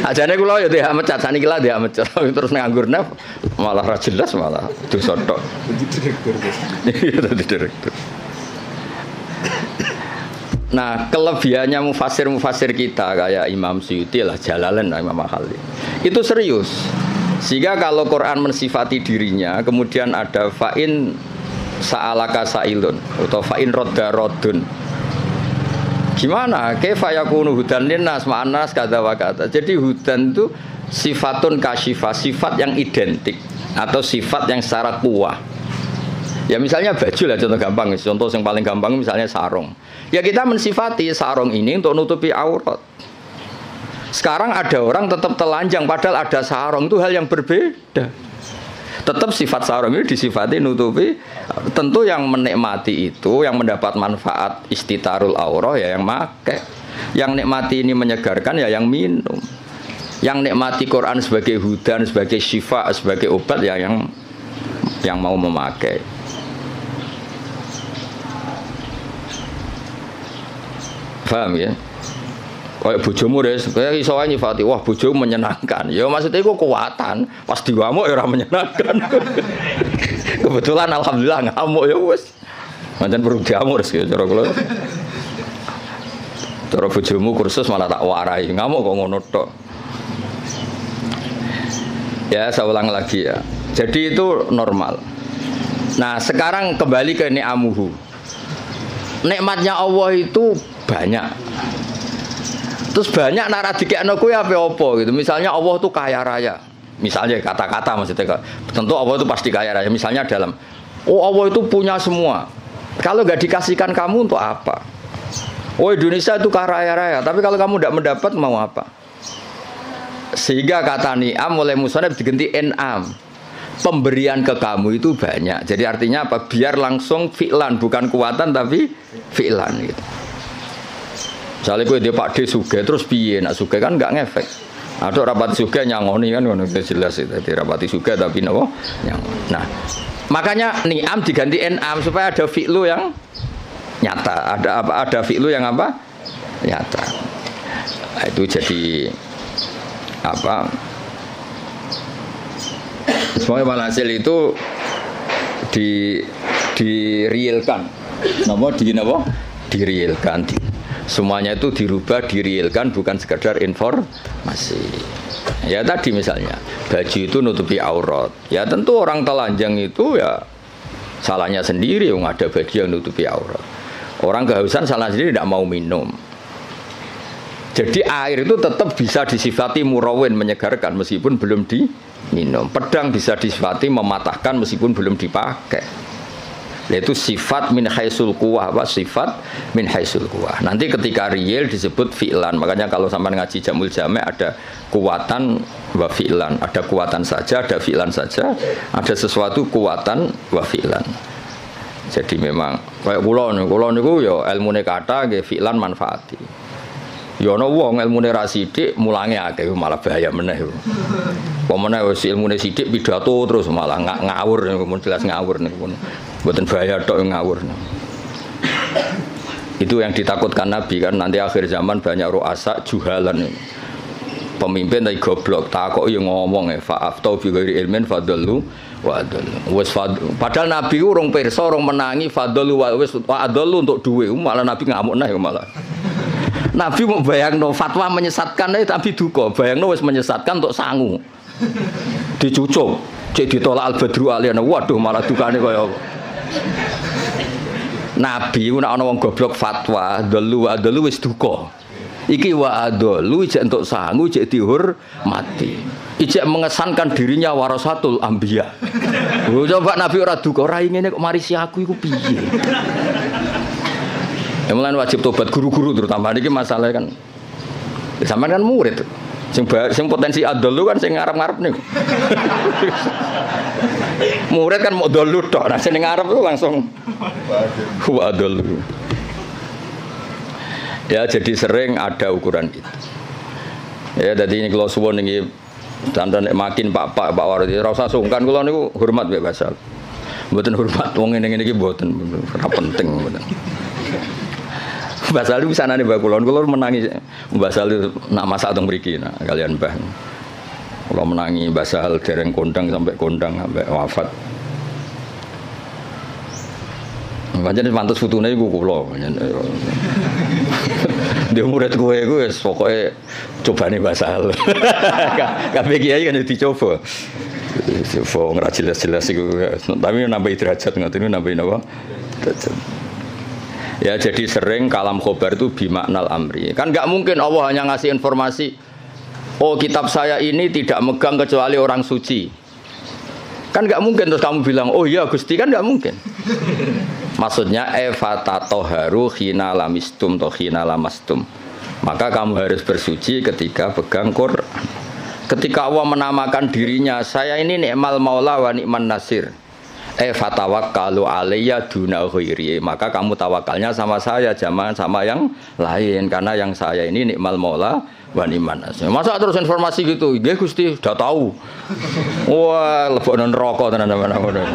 Speaker 1: Ajane kula ya dia mecat saniki lah dia mecat terus nganggur naf malah ra jelas malah dosa tok. Iya direktur. Nah, kelebihannya mufasir kita kayak Imam Suyuti lah Jalalain Imam Mahalli. Itu serius. Sehingga kalau Quran mensifati dirinya, kemudian ada fa'in sa'alaka sa'ilun atau fa'in rodda rodun. Gimana? Kaifa yakunu hudan linnas ma'anas kata wa kata. Jadi hudan itu sifatun kasyifah, sifat yang identik atau sifat yang secara kuah. Ya misalnya baju lah contoh gampang, contoh yang paling gampang misalnya sarung. Ya kita mensifati sarung ini untuk nutupi aurat. Sekarang ada orang tetap telanjang padahal ada sarung, itu hal yang berbeda. Tetap sifat sarung ini disifati nutupi. Tentu yang menikmati itu, yang mendapat manfaat istitarul aurah ya yang pakai. Yang nikmati ini menyegarkan ya yang minum. Yang nikmati Quran sebagai hudan, sebagai syifa, sebagai obat ya yang mau memakai. Paham ya? Kayak bojomu deh, kayak iso ae nyifati, wah bojomu menyenangkan. Ya maksudnya itu kekuatan, pas diwamuk ya ora menyenangkan. Kebetulan alhamdulillah ngamuk ya wis. Pancen perlu diamuk rezeki cara kula. Cara bojomu kursus malah tak warai, ngamuk kok ngono tok. Ya, saya ulang lagi ya. Jadi itu normal. Nah, sekarang kembali ke ni'amuhu. Nikmatnya Allah itu banyak. Terus banyak nara dikekno kuwi apa gitu. Misalnya Allah itu kaya raya. Misalnya kata-kata maksudnya. Tentu Allah itu pasti kaya raya. Misalnya dalam Allah itu punya semua. Kalau nggak dikasihkan kamu untuk apa? Indonesia itu kaya raya. Tapi kalau kamu tidak mendapat mau apa? Sehingga kata ni'am oleh musannaf diganti en'am. Pemberian ke kamu itu banyak. Jadi artinya apa? Biar langsung fi'lan, bukan kuatan tapi fi'lan gitu. Misalnya gue dia Pak D sugih terus piye nak sugih kan enggak ngefek. Ada rapati sugih nyangoni kan ngono jelas itu. Jadi rapati sugih tapi napa nyangoni. Nah, makanya ni'am diganti en'am supaya ada fi'lu yang nyata. Ada fi'lu yang apa? Nyata. Nah, itu jadi apa? Semuanya walhasil itu direalkan. Direalkan. Semuanya itu dirubah, direalkan, bukan sekedar informasi. Ya tadi misalnya baju itu nutupi aurat. Ya tentu orang telanjang itu ya salahnya sendiri, yang ada baju yang nutupi aurat. Orang kehausan salah sendiri, tidak mau minum. Jadi air itu tetap bisa disifati murawin, menyegarkan meskipun belum diminum. Pedang bisa disifati mematahkan meskipun belum dipakai. Yaitu sifat min haisul quwah, sifat min haisul quwah. Nanti ketika real disebut fi'lan. Makanya kalau sampai ngaji Jamul Jami' ada kuwatan wa fi'lan. Ada kuwatan saja, ada fi'lan saja. Ada sesuatu kuwatan wa fi'lan. Jadi memang kayak kula niku ya ilmune kata nggih fi'lan manfaati. Ya ana wong ilmune ra sithik mulange akeh malah bahaya meneh. Pemene wis ilmune sithik pidato terus malah ngawur niku jelas ngawur niku. Mboten bahaya tok ngawur. Itu yang ditakutkan Nabi kan nanti akhir zaman banyak ru'asa juhalan. Pemimpin tapi goblok, takoki ngomong fa'aftau bi ghairi ilmin fadallu wa adallu. Wis padahal Nabi urung pirsa, urung menangi fadallu wa wis adallu untuk duwe, malah Nabi ngamuk nah malah. Nabi mau bayangno fatwa menyesatkan tapi duka, bayangno wis menyesatkan untuk sangu. Dicucuk, cek ditolak al-badru aliyana. Waduh malah dukane kaya apa. Nabi ku nek ana wong goblok fatwa, dalu wa dalu wis duka. Iki wa adalu ijek entuk sangu, ijek dihormati. Ijek mengesankan dirinya warasatul anbiya. Coba Nabi ora duka, ora ngene kok marisi aku iku piye? Ya mulane wajib tobat guru-guru terutama niki masalah kan. Sampeyan kan murid. Sing potensi adalu kan sing ngarep-ngarep niku. Murid kan mau dalu tok, nah sing ngarep itu langsung wa adalu. Ya jadi sering ada ukuran itu. Ya jadi ini kalau suwon ini dandan makin Pak Wardi ora usah sungkan kula niku hormat mbek Basal. Mboten hormat wong ngene iki mboten ora penting mboten. Basal itu bisa nane Mbak kula menangi Basal itu nak masak teng mriki nah kalian Mbah. Kula menangi Basal dereng kondang sampai wafat. Pancen pantes fotone iku kula. Dia murid gue pokoknya coba nih bahasa hal. Kabeh kiai kan dicoba. Coba nggak jelas-jelas itu. Tapi nambah derajat nggak ini nambahin apa? Ya jadi sering kalam khobar itu bimaknal amri. Kan nggak mungkin Allah hanya ngasih informasi. Oh kitab saya ini tidak megang kecuali orang suci. Kan nggak mungkin terus kamu bilang oh iya Gusti, kan nggak mungkin. Maksudnya efatatoharu khina lamistum to khina lamastum. Maka kamu harus bersuci ketika pegang Quran. Ketika Allah menamakan dirinya, saya ini ni'mal maula wa ni'man nasir. Fatawakkalu alayya duna ghairi. Maka kamu tawakalnya sama saya, jangan sama yang lain, karena yang saya ini ni'mal maula wa ni'man nasir. Masa terus informasi gitu? Nggih Gusti, sudah tahu. Wah, lebokno neraka tenan-tenan.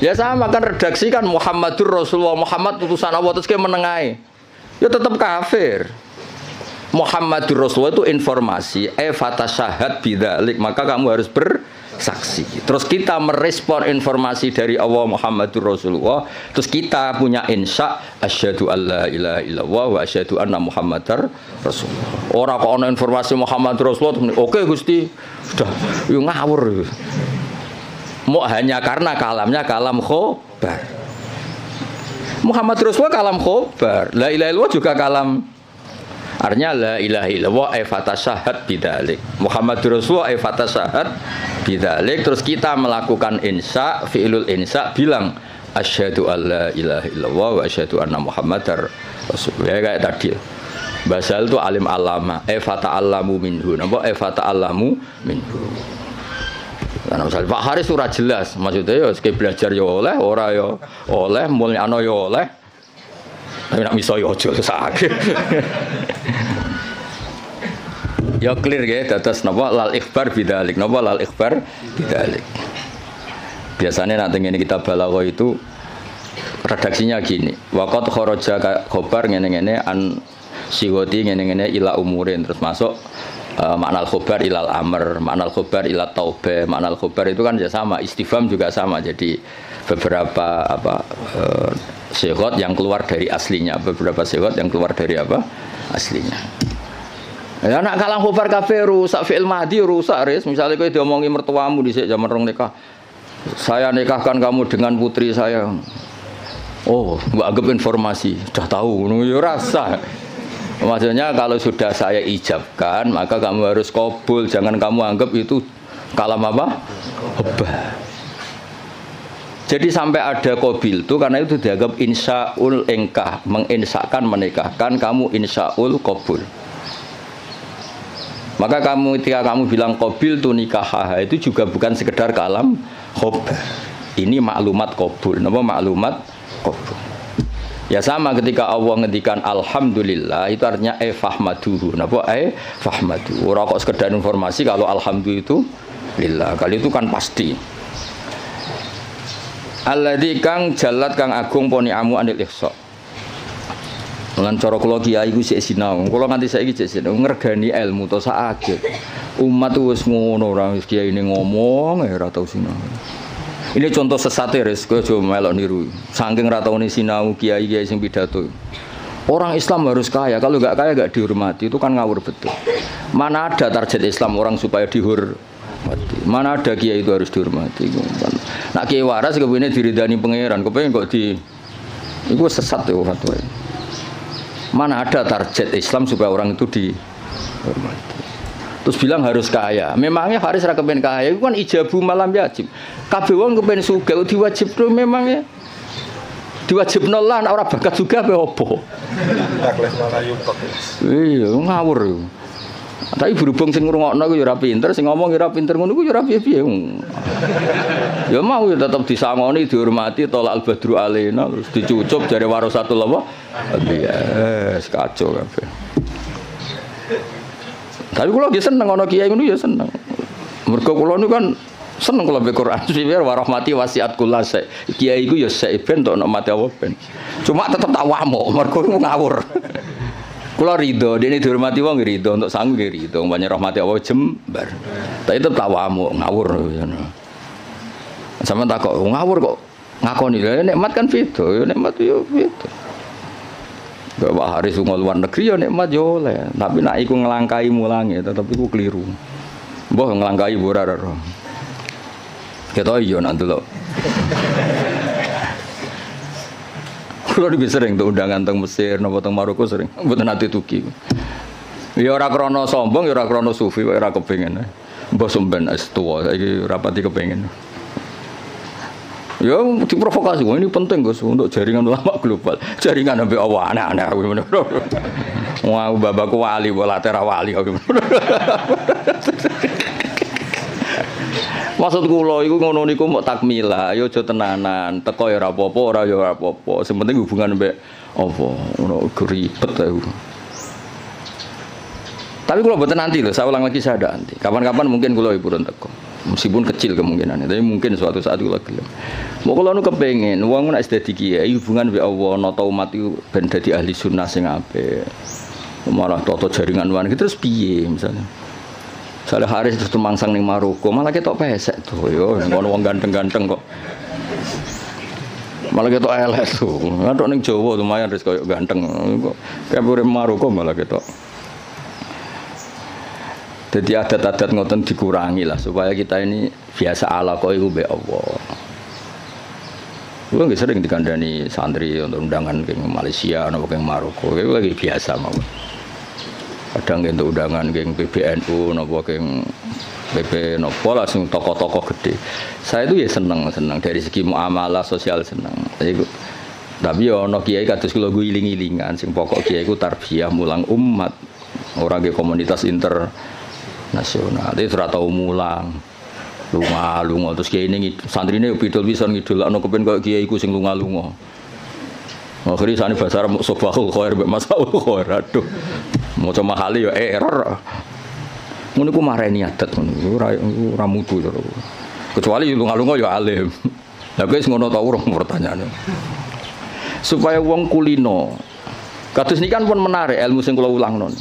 Speaker 1: Ya sama kan redaksi kan Muhammadur Rasulullah, Muhammad utusan Allah, terus kayak menengahi. Ya tetap kafir. Muhammadur Rasulullah itu informasi, fatasyahat bidzalik, maka kamu harus bersaksi. Terus kita merespon informasi dari Allah Muhammadur Rasulullah, terus kita punya insya asyhadu alla ilaha illallah wa asyhadu anna Muhammadar Rasulullah. Ora kok ana informasi Muhammadur Rasulullah, oke Gusti, sudah yo ngawur. Mau hanya karena kalamnya kalam khobar. Muhammad Rasulullah kalam khobar. La ilaha illallah juga kalam. Artinya la ilaha illallah fatasyahat bidzalik. Muhammad Rasulullah fatasyahat bidzalik. Terus kita melakukan insya, fi'lul insya, bilang asyhadu alla ilaha illallah wa asyhadu anna Muhammadar Rasulullah. Kayak tadi. Basal itu alim alama, fata'allamu minhu. Napa fata'allamu minhu. Nah, misalnya Pak Haris surah jelas, maksudnya ya sekali belajar ya oleh, ora ya oleh, mulyano ya oleh, tapi nak miso ya ojo sakit. Ya clear ya, dados napa lal ikhbar bidzalik, napa lal ikhbar bidzalik. Biasanya nanti ini kita balaghah itu redaksinya gini, waqad kharaja khobar ngene-ngene an siwati ngene-ngene ila umurin, terus masuk makna al-khobar ilal amr, makna al-khobar ilal taubah. Makna al-khobar itu kan ya sama, istifham juga sama. Jadi beberapa sighot yang keluar dari aslinya, beberapa sighot yang keluar dari apa? Aslinya. Ya nak kalam khobar kabeh rusak, fi'il madhi rusak res. Misalnya kowe diomongi mertuamu dhisik zaman rong nikah. Saya nikahkan kamu dengan putri saya. Oh, mbok anggap informasi, sudah tahu ngono ya rasa. Maksudnya kalau sudah saya ijabkan, maka kamu harus qabul. Jangan kamu anggap itu kalam apa? Hobah. Jadi sampai ada qabil itu karena itu dianggap insyaul engkah, menginsyakan menikahkan, kamu insyaul qabul. Maka kamu ketika kamu bilang qabil tu nikah, itu juga bukan sekedar kalam hobah. Ini maklumat qabul. Napa maklumat qabul? Ya sama ketika Allah ngendikan alhamdulillah itu artinya fahmaduhu. Napa fahmadu. Ora kok sekedar informasi kalau alhamdulillah itu lillah. Kali itu kan pasti. Alladzi kang jalat kang agung poni amu anil ihsa. Lan cara kula kiai iku sik sinau. Kula nganti saiki sik sinau ngregani ilmu to sak umat wis ngono ora wis kiai ini ngomong ora tau sinau. Ini contoh sesat ya, kowe aja melok niru. Saking ra taune sinau kiai-kiai sing pidato. Orang Islam harus kaya, kalau enggak kaya enggak dihormati, itu kan ngawur betul. Mana ada target Islam orang supaya dihormati. Mana ada kiai itu harus dihormati. Nak kiai waras kepengine diridani pangeran, kepengin kok di iku sesat ya fatwa. Mana ada target Islam supaya orang itu dihormati. Terus bilang harus kaya. Memangnya Haris ra kepen kaya, itu kan ijabu malam yajib. Kabeh wong kepen sugih diwajibno memangnya. Diwajibno lah ora bakat juga apa opo. Iya, ngawur. Tapi berhubung sing ngrungokno ku ya ora pinter, sing ngomong ya ora pinter ngono ku ya ora piye-piye. Ya mau ya tetep disangoni, dihormati, tolak al-badru alaina, terus dicucup jare warasatul apa? Iya, kacau kabeh. Tapi kula nggih seneng ana kiai ngono ya seneng. Mergo kula niku kan seneng kula baca Quran. Sifir wa rahmati wasiat kulase. Kiai iku ya sek ben tok nek mati apa ben. Cuma tetep tak wamuk mergo ngawur. Kula ridho, dene dihormati wong ridho, untuk sangu nggih ridho, banyak rahmati Allah jembar. Tapi tetep tak wamuk ngawur ngono. Sampeyan tak kok ngawur kok ngakoni lha nikmat kan beda, ya nikmat yo beda. Pak Haris lunga luar negeri ya nikmat yo oleh, tapi nak iku ngelangkai mulange tetep iku keliru. Mbah ngelangkai ora ora. Ketok yo nak delok. Kulo iki sering tuh undangan teng Mesir napa teng Maroko sering, mboten nate tuki. Ya ora krana sombong, ya ora krana sufi, ora kepengin. Mbah sampean es tuwa saiki rapati kepengin. Ya diprovokasi, ini penting Gus untuk jaringan ulama global. Jaringan sampai Allah aneh-aneh. Wah, babakku wali, bola tera wali. Maksud kula iku ngono niku mok takmila, ya aja tenanan. Teko ya ora apa-apa, ora ya ora apa-apa. Sing penting hubungan mbek apa, ngono ribet aku. Tapi kula mboten nanti lho, saya ulang lagi saya ada nanti. Kapan-kapan mungkin kula purun teko. Meskipun kecil kemungkinannya, tapi mungkin suatu saat kula gelem. Mau kula nu kepengin wong nek dadi kiai hubungan mbek Allah, nata umat iku ben dadi ahli sunnah sing apik. Malah toto jaringan wan terus piye misalnya. Saleh Haris terus mangsang ning Maroko, malah ketok pesek tuh yo, ngono wong ganteng-ganteng kok. Malah ketok elek tuh. Ngatok ning Jawa lumayan wis koyo ganteng kok. Kayak urip Maroko malah ketok. Jadi adat-adat ngoten dikurangi lah supaya kita ini biasa ala kok iku mbek Allah. Kulo nggih sering dikandani santri untuk undangan ke Malaysia napa ke Maroko, itu lagi biasa mawon. Kadang untuk undangan ke PBNU napa ke PP napa lah sing tokoh-tokoh gede. Saya itu ya seneng dari segi muamalah sosial seneng. Tapi ya ana kiai kados kula iling-ilingan sing pokok kiai iku tarbiyah mulang umat. Ora ke komunitas internasional. Itu ora tau mulang. Lunga terus kiai ini santrine pidol pisan ngidolakno kepen koyo kiai iku sing lunga-lunga. Akhire sane bahasa Arab sobahul khair mbek masaul khair. Aduh. Maca mahali ya error. Ngono ku mareni adat ngono. Ora mutu to. Kecuali lunga-lunga ya alim. Lah guys ngono ta urung pertanyaane. Supaya wong kulino. Kados niki kan pun menarik ilmu sing kula ulangno.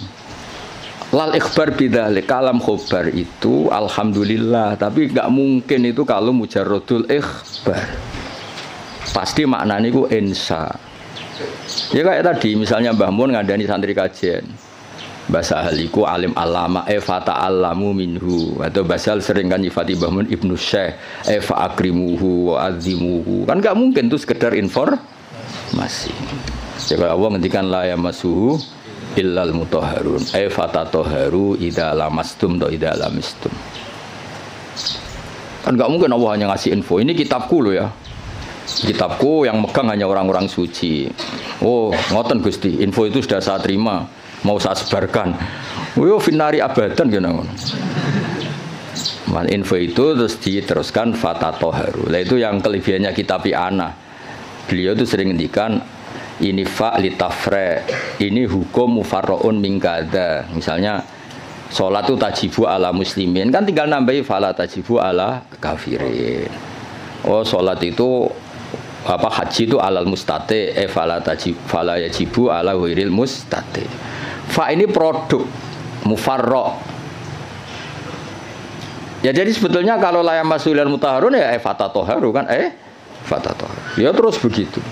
Speaker 1: Lal ikhbar bidzalik kalam khobar itu alhamdulillah, tapi enggak mungkin itu kalau mujarradul ikhbar. Pasti maknanya itu insya. Ya kayak tadi misalnya Mbah Mun ngandani santri kajian. Bahasa ahliku alim alama fata alamu minhu, atau basal sering kan nyifati Mbah Mun Ibnu Syekh fa akrimuhu wa azimuhu. Kan enggak mungkin itu sekedar informasi. Ya kalau Allah ngendikan la yamassuhu illal mutahharun fatatoharu idza lamastum do idza lamistum. Kan enggak mungkin Allah hanya ngasih info. Ini kitabku loh ya. Kitabku yang megang hanya orang-orang suci. Oh, ngoten Gusti, info itu sudah saya terima, mau saya sebarkan. Yo finari abadan gitu ngono. Info itu terus diteruskan fatatoharu. Lah itu yang kelebihannya kitab ana. Beliau itu sering ngendikan ini fa litafre, ini hukum mufarraun min kada. Misalnya salat itu tajibu ala muslimin, kan tinggal nambahi fala tajibu ala kafirin. Oh, salat itu apa haji itu alal mustate fala yajibu ala ghairil mustate. Fa ini produk mufarra. Ya jadi sebetulnya kalau la yamasul mutahharun ya fatatoharu kan fatatoharu. Ya terus begitu.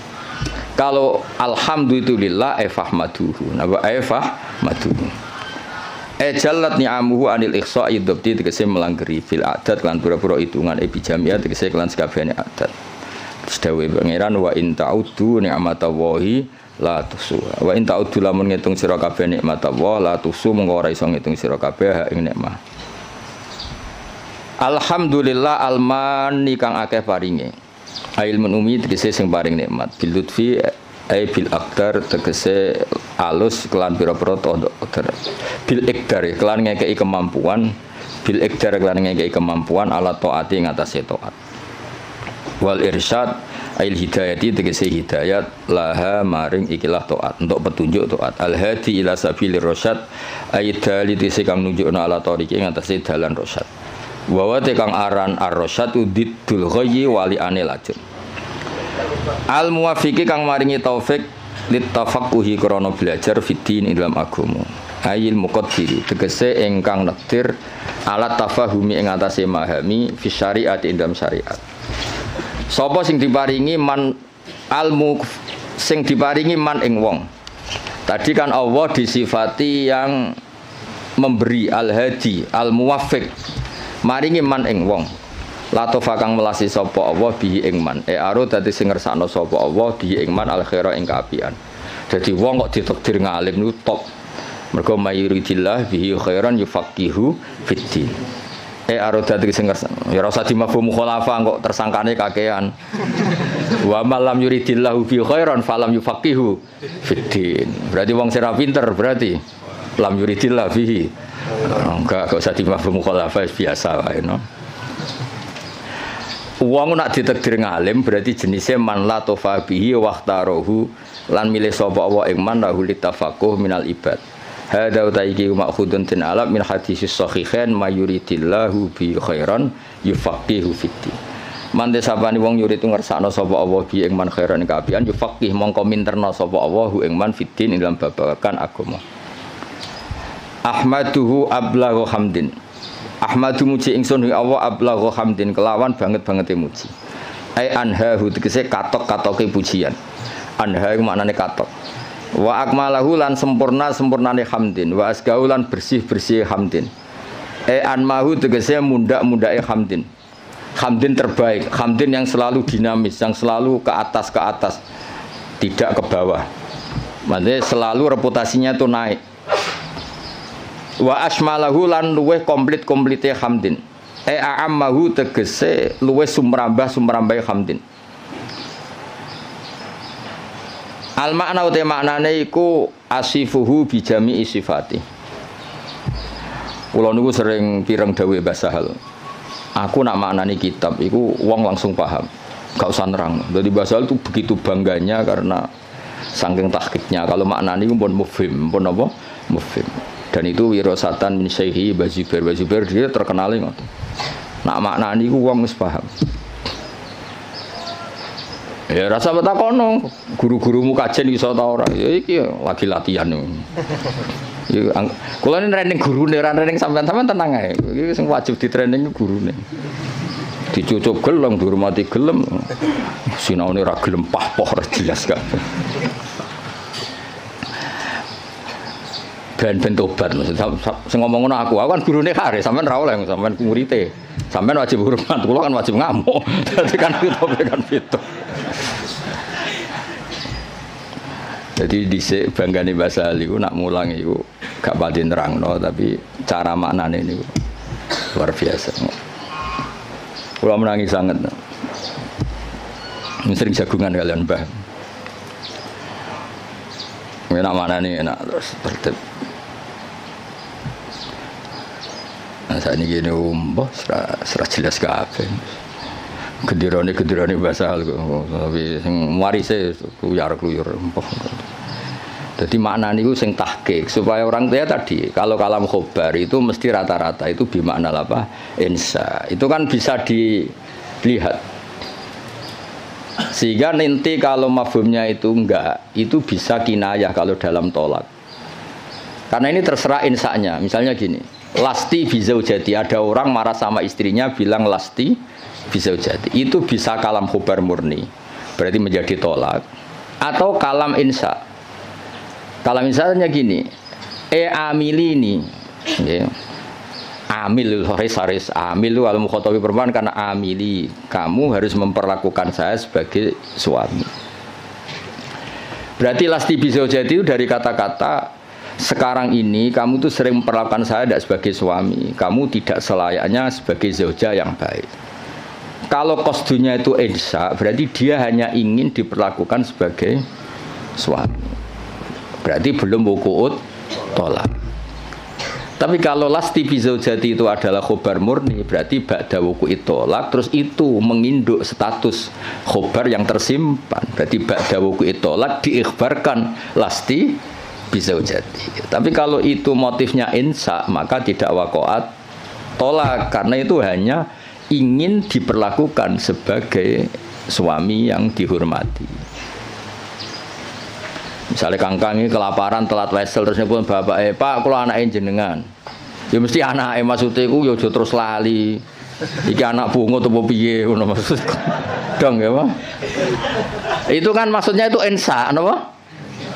Speaker 1: Kalau alhamdulillah fahmaduhu. Napa fahmaduhu. Jalat ni'amuhu anil ikhsa'i dzabti tegese melanggeri fil adat lan pura-pura hitungan bijamiah tegese kelan sakabehane adat. Sedawe pangeran wa in ta'uddu ni'matallahi la tuhsuha. Wa in ta'uddu lamun ngitung sira kabeh nikmatullah la tuhsu mengko ora iso ngitung sira kabeh ing nikmat. Alhamdulillah almani kang akeh paringe. Ilmun umi tegese sing paring nikmat bil lutfi bil aqdar tegese alus kelan pira-pira qadar. Bil iqdar kelan ngekeki kemampuan bil iqdar kelan ngekeki kemampuan ala taati ngatasé taat. Wal irsyad ail hidayati tegese hidayat laha maring ikilah taat untuk petunjuk taat al hadi ila sabilir rasyad aidali tegese kang nunjukna ala tariqi ngatasé dalan rasyad wa kang aran ar-rasyad udiddul ghayyi wali anil ajr al muwafiqi kang maringi taufik litafaqquhi krana belajar fiddin ing dalam agama ayil muqaddir tegese ingkang nektir alat tafahumi ing atase memahami fi syariat ing dalam syariat. Sapa sing diparingi man almu sing diparingi man ing wong Tadi kan Allah disifati yang memberi al-hadi, al-muwaffiq. Maringi man ing wong. Latofa kang melasi sapa Allah bihi ing man. Aro dadi sing ngersakno sapa Allah bihi ing man al-khaira ing kaapian. Dadi wong kok ditakdir ngalim niku top. Mergo mayuridillah bihi khairan yufaqihu fiddin. Aro dadi sing ngersakno. Ya ora usah dimafhum khulafa kok tersangkane kakean. Wa malam yuridillahu bihi khairan falam yufaqihu fiddin. Berarti wong sing ra pinter berarti lam yuridillah bihi. Enggak usah dimafhum khulafa biasa wae no. Wong nak ditakdir ngalim berarti jenisnya man la tofa bihi waqtarohu lan milih sapa Allah ing man lahu litafaqquh minal ibad. Hadza utaiki ma'khudun tin alam min hadisis sahihain mayuridillahu bi khairan yufaqihu fiddin. Man desapani wong yurid ngersakno sapa Allah bi ing man khairan kapian yufaqih mongko minterna sapa Allah ing man fiddin ing dalam babagan agama. Ahmaduhu ablaghu hamdin. Ahmadu muji ingsun wa Allah ablaghu hamdin kelawan banget-bangete muji. Ai anhahu tegese katok-katoke pujian. Anha iku maknane katok. Wa akmalahu lan sempurnane hamdin, wa asgau lan bersih hamdin. Anmahu tegese mundak-mundake hamdin. Hamdin terbaik, hamdin yang selalu dinamis, yang selalu ke atas, tidak ke bawah. Maksudnya selalu reputasinya itu naik. Wa asmalahu lan luweh komplit-komplite hamdin. A'ammahu tegese luweh sumrambah hamdin. Al makna uta maknane iku asifuhu bi jami'i sifati. Kula niku sering pireng dawuh Mbah Sahal. Aku nak maknani kitab iku wong langsung paham. Gak usah nerang. Jadi Mbah Sahal itu begitu bangganya karena saking tahqiqnya. Kalau maknani iku pun mufhim, pun apa? Mufhim. Dan itu wirasatan min syaihi Bazubair dia terkenal ngoten. Nak maknani ku wong wis paham. Ya rasa betakono, guru-gurumu kajen iso ta ora? Ya iki lagi latihan. Ya kula ini training gurune, ora training sampean-sampean tenang ae. Iki sing wajib di training gurune. Dicucup gelem, dihormati gelem. Sinaune ora gelem pah-poh ora jelas kabeh. Ben tobat maksudnya sing ngomong ngono aku kan gurune kare sampean ra oleh sampean muridé sampean wajib hormat kula kan wajib ngamuk dadi kan tobat kan itu jadi dhisik banggane Mbah Sahal iku nak mulang iku gak pati nerangno tapi cara maknane niku luar biasa kula menangi sanget sering jagungan kalian Mbah enak maknane enak terus tertib. Nah, saat ini gini serah jelas kabeh. Gedirane Mbah Sahal kok, tapi sing warise kuyar-kuyur. Jadi makna niku sing tahqiq supaya orang tua tadi kalau kalam khobar itu mesti rata-rata itu bimakna apa? Insa. Itu kan bisa dilihat. Sehingga nanti kalau mafhumnya itu enggak, itu bisa kinayah kalau dalam tolak. Karena ini terserah insanya. Misalnya gini, lasti bizaujati, ada orang marah sama istrinya bilang lasti bizaujati. Itu bisa kalam khobar murni, berarti menjadi tolak. Atau kalam insa. Kalam insanya gini, amilini, ya. Amil haris amil al mukhatabi perempuan karena amili kamu harus memperlakukan saya sebagai suami. Berarti lasti bizaujati itu dari kata-kata sekarang ini kamu tuh sering memperlakukan saya tidak sebagai suami, kamu tidak selayaknya sebagai zauja yang baik. Kalau qasdunya itu insa, berarti dia hanya ingin diperlakukan sebagai suami. Berarti belum wuku'ut tolak. Tapi kalau lasti bizaujati itu adalah khobar murni, berarti ba'da wuku'it tolak, terus itu menginduk status khobar yang tersimpan. Berarti ba'da wuku'it tolak diikhbarkan lasti bizaujati. Tapi kalau itu motifnya insa, maka tidak waqa'at tolak, karena itu hanya ingin diperlakukan sebagai suami yang dihormati. Misalnya kangkang ini kelaparan telat wesel terus nyebut bapak Pak kalau anaknya jenengan ya mesti anaknya maksudnya itu ya terus lali iki anak bungo atau piye ngono maksud dong ya Pak itu kan maksudnya itu insa apa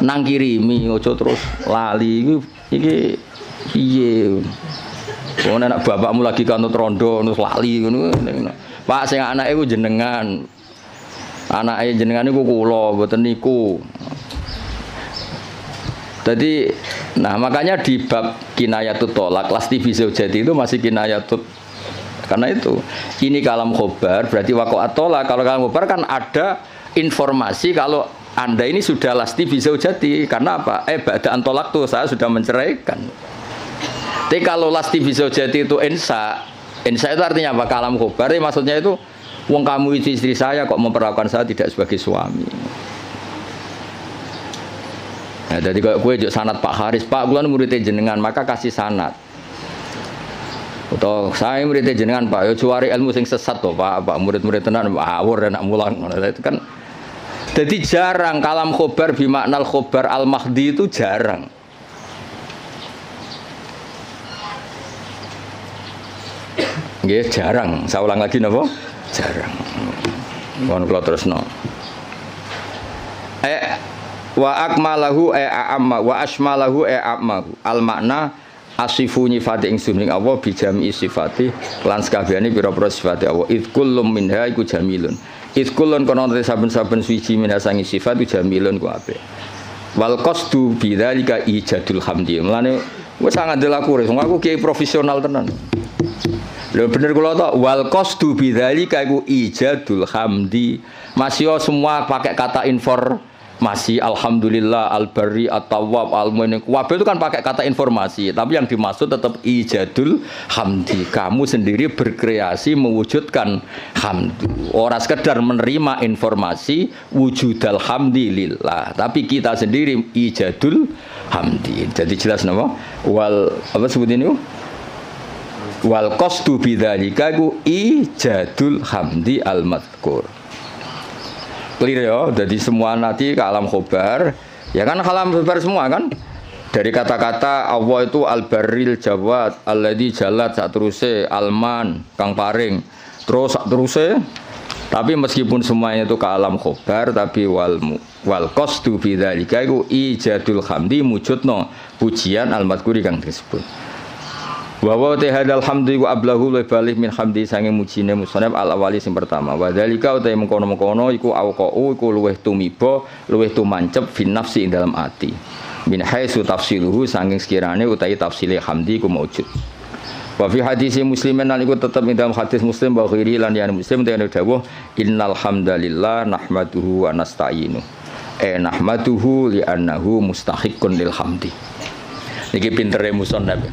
Speaker 1: nang kirimi ojo terus lali iki piye. Wong anak bapakmu lagi kanut rondo terus lali ngono. Pak sing anake ku jenengan. Anake jenengan niku kula mboten niku. Jadi, nah makanya di bab kinayatut tolak, lasti bizaujati itu masih kinayatut. Karena itu, ini kalam khobar, berarti waqa'at tolak. Kalau kalam khobar kan ada informasi kalau Anda ini sudah lasti bizaujati. Karena apa? Ba'da'an tolak tuh saya sudah menceraikan. Tapi kalau lasti bizaujati itu insa itu artinya apa? Kalam khobar, maksudnya itu, wong kamu itu istri saya kok memperlakukan saya tidak sebagai suami. Nah, jadi kalau gue juk sanad Pak Haris, Pak gue muridnya jenengan, maka kasih sanad. Atau saya muridnya jenengan Pak, yo cuari ilmu sing sesat toh Pak, murid-murid tenan awur anak mulang. Itu kan, jadi jarang kalam khobar bimaknal khobar al mahdi itu jarang. Nggih jarang. Saya ulang lagi napa? Jarang. Mohon kula terusno. Wa akmalahu a'amma wa asmalahu a'ammahu al makna asifu nyifati ingsun ing Allah bi jami sifati lan sakabehane pira-pira sifate Allah id kullum minha iku jamilun id kullun kono saben-saben suci minha sangi sifat iku jamilun ku apik wal qasdu bidzalika ijadul hamdi mulane wis sangat delaku wong aku kiai profesional tenan lho bener kula tok wal qasdu bidzalika iku ijadul hamdi masih semua pakai kata masih alhamdulillah al-barri at-tawwab al-mu'min wabil itu kan pakai kata informasi tapi yang dimaksud tetap ijadul hamdi kamu sendiri berkreasi mewujudkan hamdu orang sekedar menerima informasi wujudal hamdi lillah tapi kita sendiri ijadul hamdi jadi jelas nama wal apa sebut ini wal qasdu bidzalika ku ijadul hamdi al-madhkur clear ya, jadi semua nanti ke alam khobar ya kan alam khobar semua kan dari kata-kata Allah itu al-barril jawad alladzi jalat sak teruse alman kang paring terus sak teruse tapi meskipun semuanya itu ke alam khobar tapi wal qasdu bidzalika iku ijadul hamdi mujudno pujian al-madhkuri kang disebut wa wa tahadal hamdi wa ablahu wa balih min hamdi sange mujine musannaf al awali sing pertama wa dzalika uta mengkono-mengkono iku auqau iku luweh tumiba luweh tumancep fin nafsi ing dalam ati min haitsu tafsiluhu saking sekirane utahi tafsile hamdi ku maujud wa fi hadis muslimin lan iku tetep ing dalam hadis muslim wa ghairi lan ya muslim dene dawuh innal hamdalillah nahmaduhu wa nasta'inu nahmaduhu li annahu mustahiqqun lil hamdi niki pintere musannaf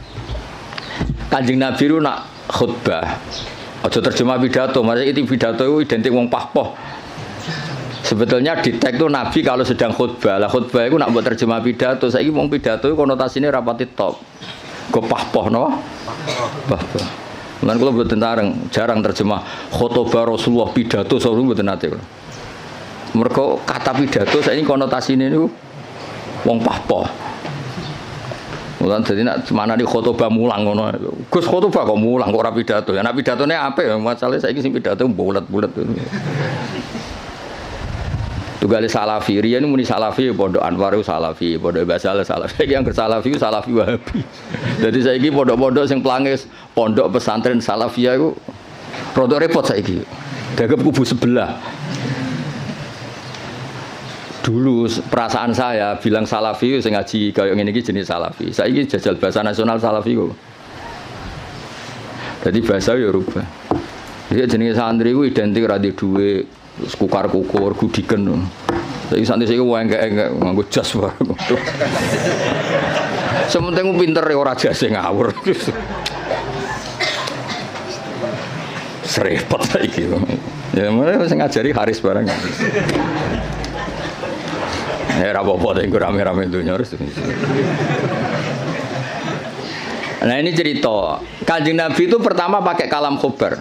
Speaker 1: Kanjeng Nabi itu nak khutbah aja terjemah pidato maksudnya itu pidato itu identik wong pahpoh sebetulnya di teks itu Nabi kalau sedang khutbah lah khutbah itu nak buat terjemah pidato saya ini wong pidato itu konotasinya rapati top kok pahpoh no pahpoh dan kalau buat jarang terjemah khutbah Rasulullah pidato selalu buat nanti mereka kata pidato saya ini konotasinya itu wong pahpoh mulan jadi nak mana di khotbah mulang ngono. Gus khotbah kok mulang kok ora pidato. Ya nek pidatone apik ya masalahe saiki sing pidato bulet-bulet. Tugale salafi riyen muni salafi pondok Anwar salafi, pondok Basal salafi. Yang ke salafi salafi Wahabi. Jadi saiki pondok-pondok sing pelangis pondok pesantren salafiyah iku rada repot saiki. Dagep kubu sebelah. Dulu perasaan saya bilang salafi sing ngaji kaya ngene iki jenis salafi. Saiki jajal bahasa nasional salafi kok. Jadi bahasa ya rubah. Dia jenenge santri ku identik ra di dhuwit, kukar-kukur, gudiken. Saiki santri saiki engke-engke nganggo jas wae. Sementing pinter ora jase ngawur. Serepot saiki. Ya mulai sing ngajari Haris barang. Ya apa-apa tapi rame-rame dunia harus. Nah ini cerita Kanjeng Nabi itu pertama pakai kalam khobar.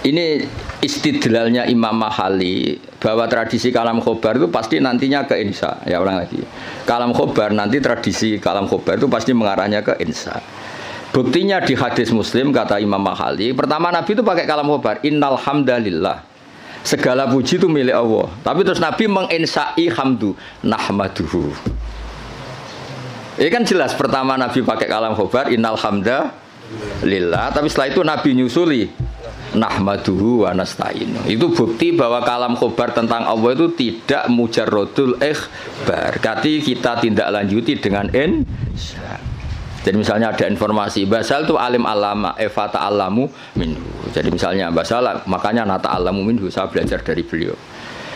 Speaker 1: Ini istidlalnya Imam Mahali bahwa tradisi kalam khobar itu pasti nantinya ke insa. Ya ulang lagi. Kalam khobar nanti tradisi kalam khobar itu pasti mengarahnya ke insa. Buktinya di hadis Muslim kata Imam Mahali, pertama Nabi itu pakai kalam khobar. Innal hamdalillah Segala puji itu milik Allah. Tapi terus Nabi menginsai hamdu nahmaduhu. Ini kan jelas pertama Nabi pakai kalam khobar innal hamda lillah, tapi setelah itu Nabi nyusuli nahmaduhu wa nasta'inu. Itu bukti bahwa kalam khobar tentang Allah itu tidak mujarrodul ikhbar. Berarti kita tindak lanjuti dengan insya. Jadi misalnya ada informasi Basal itu alim alama Eva ta'alamu minhu. Jadi misalnya Basal makanya nata alamu minhu, saya belajar dari beliau.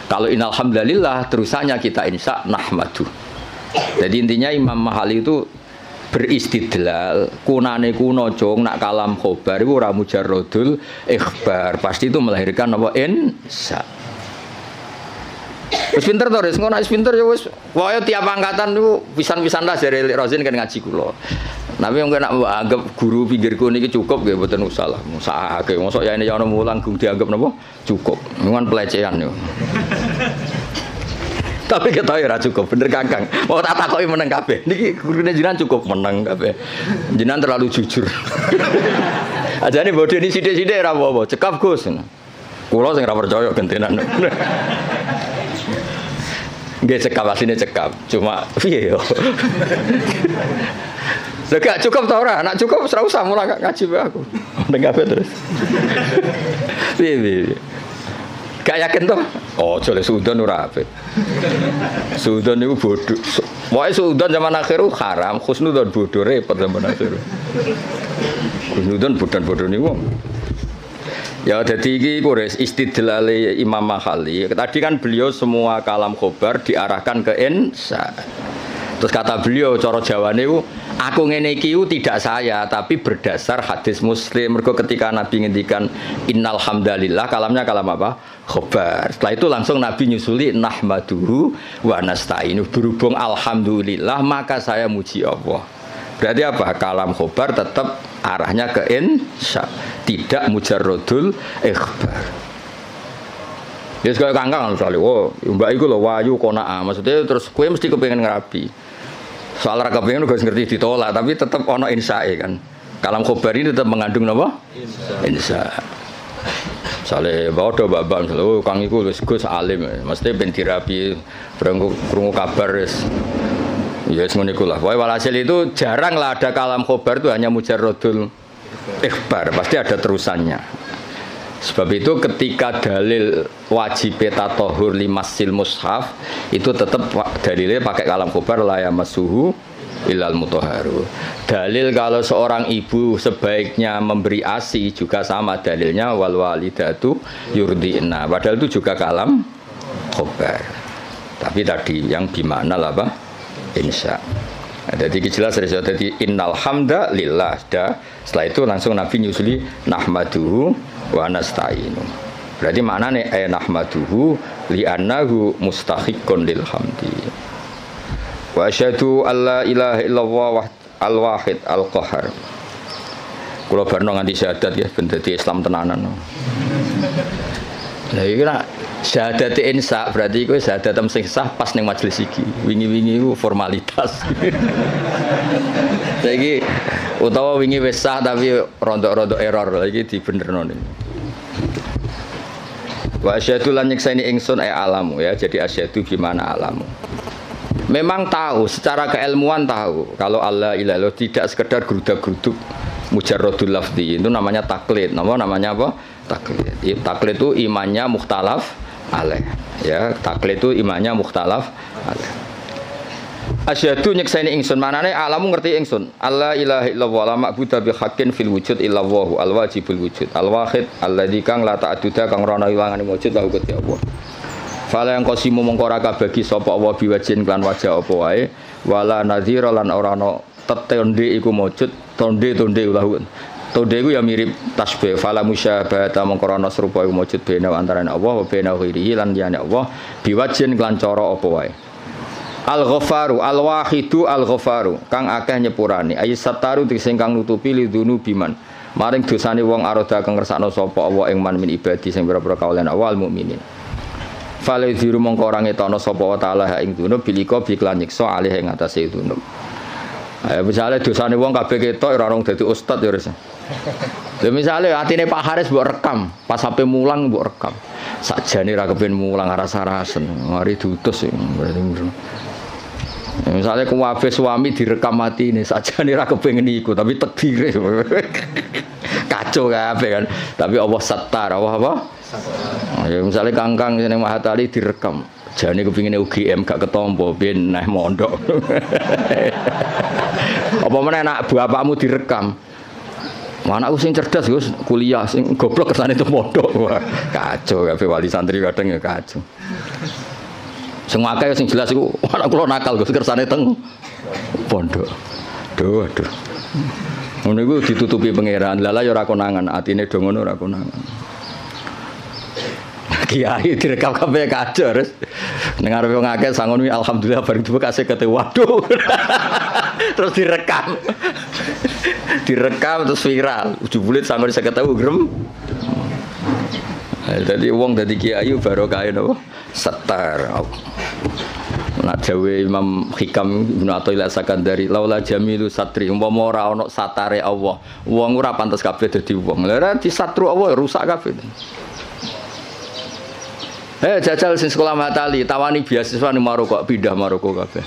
Speaker 1: Kalau innalhamdulillah terusannya kita insya nahmadu. Jadi intinya Imam Mahali itu beristidlal kunane kuno cong nak kalam khobar itu ora mujarrodul ikhbar, pasti itu melahirkan apa insya. Wis pinter to, ngono wis pinter ya wis. Wae tiap angkatan niku pisan-pisan lah jare Rozin kan ngaji kula. Tapi mungkin nak anggap guru pinggirku niki cukup nggih mboten usah lah. Musahake mosok ya ini ya ono mulang gung dianggap napa? Cukup. Ngan pelecehan yo. Tapi kita ya ora cukup, bener Kakang. Mau tak takoki meneng kabeh. Niki gurune jenengan cukup meneng kabeh. Jenengan terlalu jujur. Ajane bodho ini sithik-sithik ora apa-apa. Cekap Gus. Kula sing ora percaya gentenan. Nggih cekap asline cekap. Cuma piye yo. Gak cukup ta ora? Nek cukup ora usah mulang ngaji wae aku. Meneng kabeh terus. Piye. Gak yakin toh? Oh, jole suudon ora apik. Suudon niku bodho. Wae suudon zaman akhir haram, khusnudon bodho repot zaman akhir. Khusnudon bodho niku. Ya dadi iki kures istidlale Imam Mahali. Tadi kan beliau semua kalam khobar diarahkan ke insya. Terus kata beliau cara Jawane ku aku ngene iki tidak saya tapi berdasar hadis Muslim. Mergo ketika Nabi ngendikan innal hamdalillah kalamnya kalam apa? Khobar. Setelah itu langsung Nabi nyusuli nahmaduhu wa nasta'inu. Berhubung alhamdulillah maka saya muji Allah. Berarti apa? Kalam khobar tetap arahnya ke insya, tidak mujarrodul ikhbar. Ya sekali kangkang misalnya, oh mbak iku lho wayu kona'ah, maksudnya terus kue mesti kepengen ngerabi. Soal ra kepengen gak ngerti ditolak, tapi tetap ono insyae kan. Kalam khobar ini tetap mengandung apa? Insya. Misalnya bawa babak misalnya, oh kang iku Gus alim, mesti ben dirabi, krungu kabar wis. Ya semuanya ikulah. Walhasil itu jarang lah ada kalam khobar itu hanya mujarrodul ikhbar, pasti ada terusannya. Sebab itu ketika dalil wajib tatohur limasil mushaf itu tetap dalilnya pakai kalam khobar la yamassuhu illal mutahharu. Dalil kalau seorang ibu sebaiknya memberi ASI juga sama dalilnya wal walidatu yurdi'na. Padahal itu juga kalam khobar. Tapi tadi yang bimana lah apa? Insya. Jadi jelas dari innal hamda lillah. Setelah itu langsung Nabi nyusuli nahmaduhu wa nasta'inu. Berarti maknanya nahmaduhu li'annahu mustahiqqun lil hamdi. Wa asyhadu alla ilaha illallah al-wahid al-qahar. Kula barno nganti syahadat ya ben dadi Islam tenanan. Lah iki nak syahadat insya berarti iku syahadat sing sah pas ning majelis iki. Wingi-wingi iku formalitas. Saiki utawa wingi wis sah tapi rontok-rontok error lagi dibenerno niku. Wa asyhadu lan nyekseni ingsun alamu ya. Jadi asyhadu gimana alamu. Memang tahu secara keilmuan tahu kalau Allah ilaha tidak sekedar gerudak-geruduk mujarrodul lafzi itu namanya taklid. Namanya apa? Taklid. Taklid itu imannya mukhtalaf alaih. Ya, taklid itu imannya mukhtalaf alaih. Asyhadu nyekseni ingsun manane alamu ngerti ingsun. Allah ilaha illallah la ma'budu bi haqqin fil wujud illallah al wajibul wujud al wahid alladzi kang la ta'duda kang ora ana ilangane wujud la Gusti Allah. Fala yang qasimu mongko ora kabagi sapa Allah biwajin kan wajah apa wae wala nadhira lan ora ana tetonde iku wujud tonde ulah. Tonde iku ya mirip tasbih fala musyabahata mongko ana serupa iku wujud bena antarané Allah wa bena ghairihi lan liyane Allah biwajin kan cara apa wae. Al-Ghafaru al-Wahidu al-Ghafaru kang akeh nyepurane ayi sataru sing kang nutupi lidunu biman maring dosane wong aroda kang ngersakno sapa Allah ing man min ibadi sing pira-pira kaulan awal mukminin fale diru mongko ora ngetono sapa wa taala ing dunub bilika biklan nyiksa alih ing atase dunub. Ayo misale dosane wong kabeh ketok ora rong dadi ustad ya wis. Lha misale atine Pak Haris mbok rekam pas sampe mulang mbok rekam Sakjane ra kepen mulang rasa-rasen. Mari diutus berarti. Misalnya kuwabe suami direkam mati ini sakjane ra kepengin iku tapi takdire. Kacau kabeh kan. Tapi Allah sattar, apa? Ya misalnya kangkang ning Mahatali direkam. Jane kepingine UGM gak ketompo ben neh mondok. Apa meneh anak bapakmu direkam. Anakku sing cerdas Gus, kuliah sing goblok kersane itu mondok. Wah, kacau kabeh wali santri kadang ya kacau. Sing akeh sing jelas iku anak kula nakal Gus kersane teng pondok. Aduh. Ngono iku ditutupi pangeran. Lala ya ora konangan, atine do ngono ora konangan. Kiai direkam kabeh kacau terus. Ning arepe wong akeh sangon wi alhamdulillah bareng dibuka kasih kate waduh. Terus direkam. Direkam terus viral. Jebule sangon 50.000 grem. Dadi wong dadi kiai barokah napa? Setar. Nak dawe Imam Hikam Ibnu Athaillah Sakandari laula jamilu satri umpama ora ana satare Allah wong ora pantes kabeh dadi wong. Lah disatru Allah rusak kabeh. Jajal sing sekolah Matali tawani beasiswa ning Maroko pindah Maroko kabeh.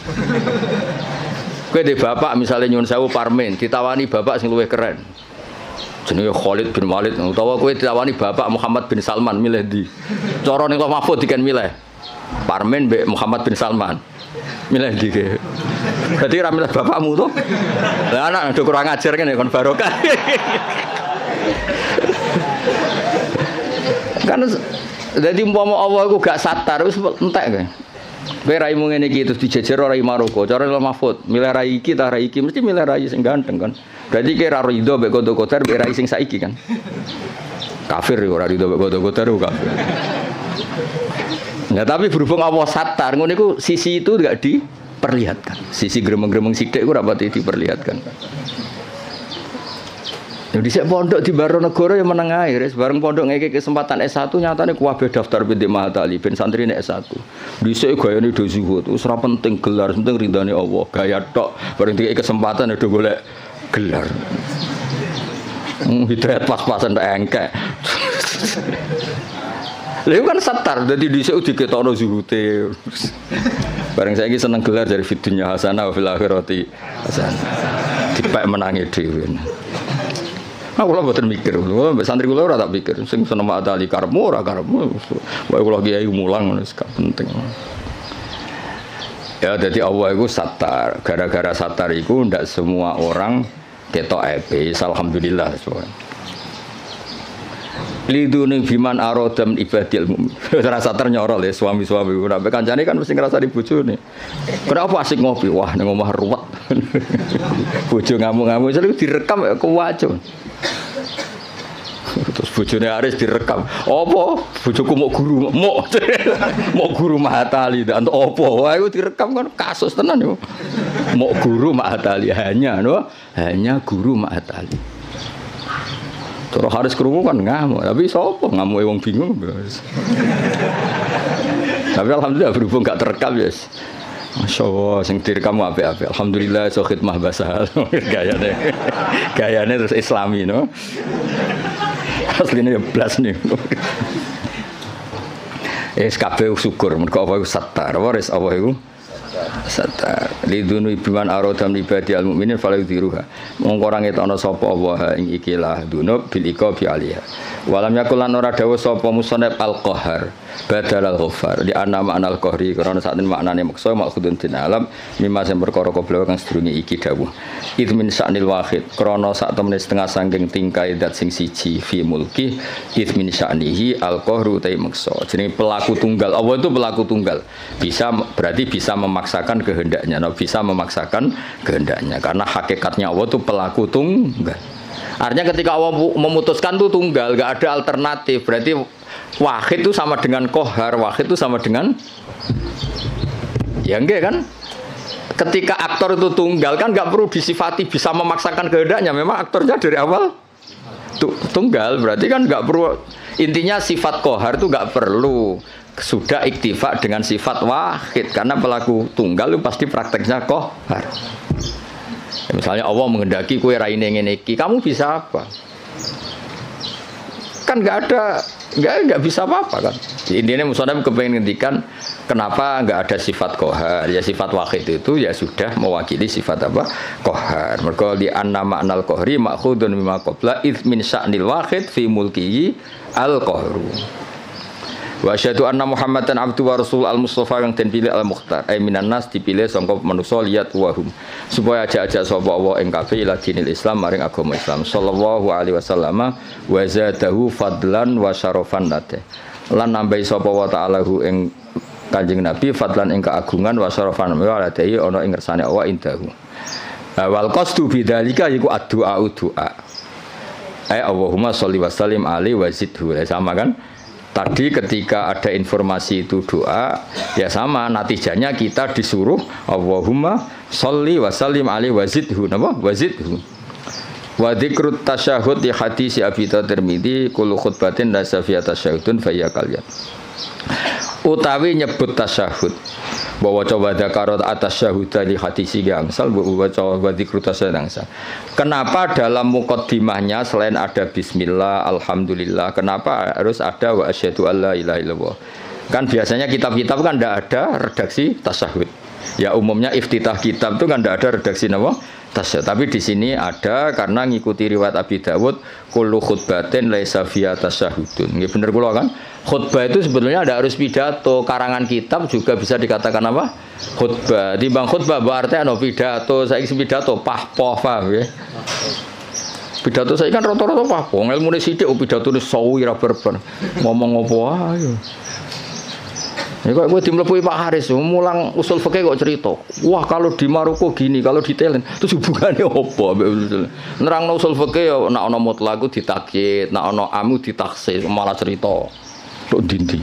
Speaker 1: Kowe de bapak misale nyuwun sewu Parmen ditawani bapak sing luwih keren. Jenenge Khalid bin Walid utawa kowe ditawani bapak Muhammad bin Salman milih ndi? Cara ning Mahfud diken milih. Parmen mbek Muhammad bin Salman. Milih ndi ke? Berarti ra milih bapakmu to? Lah anak do kurang ajar kene kon barokah. Kan dadi umpama Allah iku gak satar wis entek kowe. Kowe raimu ngene iki terus dijejer rai Maroko. Cara Mahfud, milih rai iki ta rai iki mesti milih rai sing ganteng kan. Berarti kira rido mbek kodo-kodar mbek rai sing saiki kan. Kafir ora rido mbek kodo-kodar kafir. Nah tapi berhubung Allah satar ngono iku sisi itu enggak diperlihatkan. Sisi gremeng-gremeng sithik ku ora pati diperlihatkan. Jadi saya pondok di Baronegoro yang meneng ae, bareng pondok ngeke kesempatan S1 nyatane kuwabe daftar binti Mahatali ben santrine S1. Dhisik gayane do zuhud, wis ora penting gelar, penting ridane Allah. Gaya tok, bareng dikek kesempatan do golek gelar. Hidayat pas-pasan tak engkek. Lha kan satar dadi dhisik diketokno zuhute. Bareng saiki seneng gelar dari fidunya hasanah wa fil akhirati hasanah. Dipek menangi dhewe. Aku lah buatan mikir, santri kula ora tak pikir, sing seneng Mahatali karepmu ora karepmu, wae kula kiai mulang wis gak penting. Ya dadi Allah iku satar, gara-gara satar iku ndak semua orang ketok aibe, alhamdulillah soalnya. Lidune biman arodam ibadil mukmin. Rasa ternyorol ya suami-suami ora kancane kan mesti ngrasani bojone. Kenapa asik ngopi? Wah ning omah ruwet. Bojo ngamuk-ngamuk terus direkam kuwaco. Terus bojone Aris direkam. Apa? Bojoku mau guru, mau guru Mahatali ndak entuk apa. Wah iku direkam kan kasus tenan yo. Mau guru Mahatali hanya guru Mahatali. Terus Haris krungu kan ngamuk, tapi sapa ngamuke wong bingung. Tapi alhamdulillah berhubung gak terekam ya. Masyaallah sing direkam apik-apik. Alhamdulillah iso khidmah bahasa gayane terus Islami no. Asline ya blas nih. Kabeh syukur mergo apa iku satar, waris apa iku satar lidunu biman aradam ibadi al mukminin fala yudhiruha mongko ora ngetokno sapa Allah ing ikilah dunub bil iqabi alaiha walam yakul lan ora dawuh sapa musannaf al qahar badal al ghaffar di ana makna al qahri karena sak maknane maksa maksudun din alam mimma sing perkara koblo kang sedurunge iki dawuh idmin sa'nil wahid krana sak temene setengah saking tingkai dat sing siji fi mulki idmin sa'nihi al qahru ta maksa jenenge pelaku tunggal Allah itu pelaku tunggal bisa berarti bisa memaksakan kehendaknya, bisa memaksakan kehendaknya karena hakikatnya Allah itu pelaku tunggal. Artinya ketika Allah memutuskan itu tunggal, gak ada alternatif. Berarti wahid itu sama dengan qahar, wahid itu sama dengan ya enggak kan? Ketika aktor itu tunggal kan gak perlu disifati bisa memaksakan kehendaknya. Memang aktornya dari awal tunggal, berarti kan gak perlu. Intinya sifat qahar itu gak perlu. Sudah iktifa dengan sifat wahid karena pelaku tunggal itu pasti prakteknya qahar. Ya, misalnya Allah menghendaki kowe raine ngene iki, kamu bisa apa? Kan enggak bisa apa-apa kan. Intinya Musonab kepengen ngendikan kenapa enggak ada sifat qahar. Ya sifat wahid itu ya sudah mewakili sifat apa? Qahar. Mergo li anna ma'nal qahri ma'khudun mimma qabla id min sya'nil wahid fi mulkihi al-qahru. Wa asyhadu anna Muhammadan abdu wa rasul al-mustafa yang den pilih al-mukhtar ay minan nas dipilih sangka manusa liyat wahum supaya ajak-ajak sapa Allah ing kabeh ila dinil Islam maring agama Islam sallallahu alaihi wasallam wa zadahu fadlan wa syarafan nate lan nambahi sapa wa ta'ala hu ing Kanjeng Nabi fadlan ing keagungan wa syarafan wa ladai ana ing ngersane Allah indahu wal qasdu bidzalika iku addu'a du'a ay Allahumma sholli wa sallim alaihi wa zidhu sama kan. Tadi ketika ada informasi itu doa, ya sama natijanya kita disuruh Allahumma sholli wa sallim alaihi wa zidhu, napa? Wa zidhu. Wa dzikrut tasyahhud di hadis Abi Tirmidzi kullu khutbatin la safiya tasyahhudun fa ya kalian. Utawi nyebut tasyahud bahwa coba dakarat atas syahudah di hadis gangsal bahwa coba dzikrut tasyahud gangsal. Kenapa dalam muqaddimahnya selain ada bismillah, alhamdulillah, kenapa harus ada wa asyhadu alla ilaha illallah? Kan biasanya kitab-kitab kan tidak ada redaksi tasyahud. Ya umumnya iftitah kitab itu kan tidak ada redaksi nama tasyahud. Tapi di sini ada karena ngikuti riwayat Abi Dawud kullu khutbatin laisa fiha tasyahudun. Nggih bener kula kan? Khutbah itu sebetulnya tidak harus pidato, karangan kitab juga bisa dikatakan apa? Khutbah. Timbang khutbah berarti ana pidato, saiki pidato pahpoh paham ya. Pidato saiki kan rata-rata pahpoh, ilmune sithik pidatone sawi ra berber. Ngomong apa ae. Ya kok kowe dimlepuhi Pak Haris, mulang usul fikih kok cerita. Wah, kalau di Maroko gini, kalau di Thailand, terus hubungannya apa? Nerangno usul fikih ya nek ana mutlaq ditakyid, nek ana amu ditaksis, malah cerita. Tok dindi.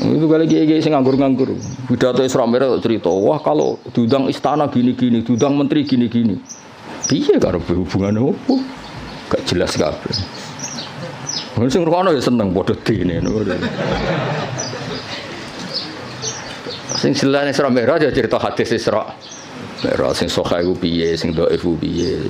Speaker 1: Itu kali kiai sing nganggur-nganggur. Pidato Isra Mi'raj cerita, wah kalau diundang istana gini-gini, diundang menteri gini-gini. Piye karo hubungannya apa? Gak jelas kabeh. Sing ngrungokno ya seneng padha dene. Sing jelas Isra Mi'raj ya cerita hadis Isra Mi'raj sing sahih ku piye, sing dhaif ku piye.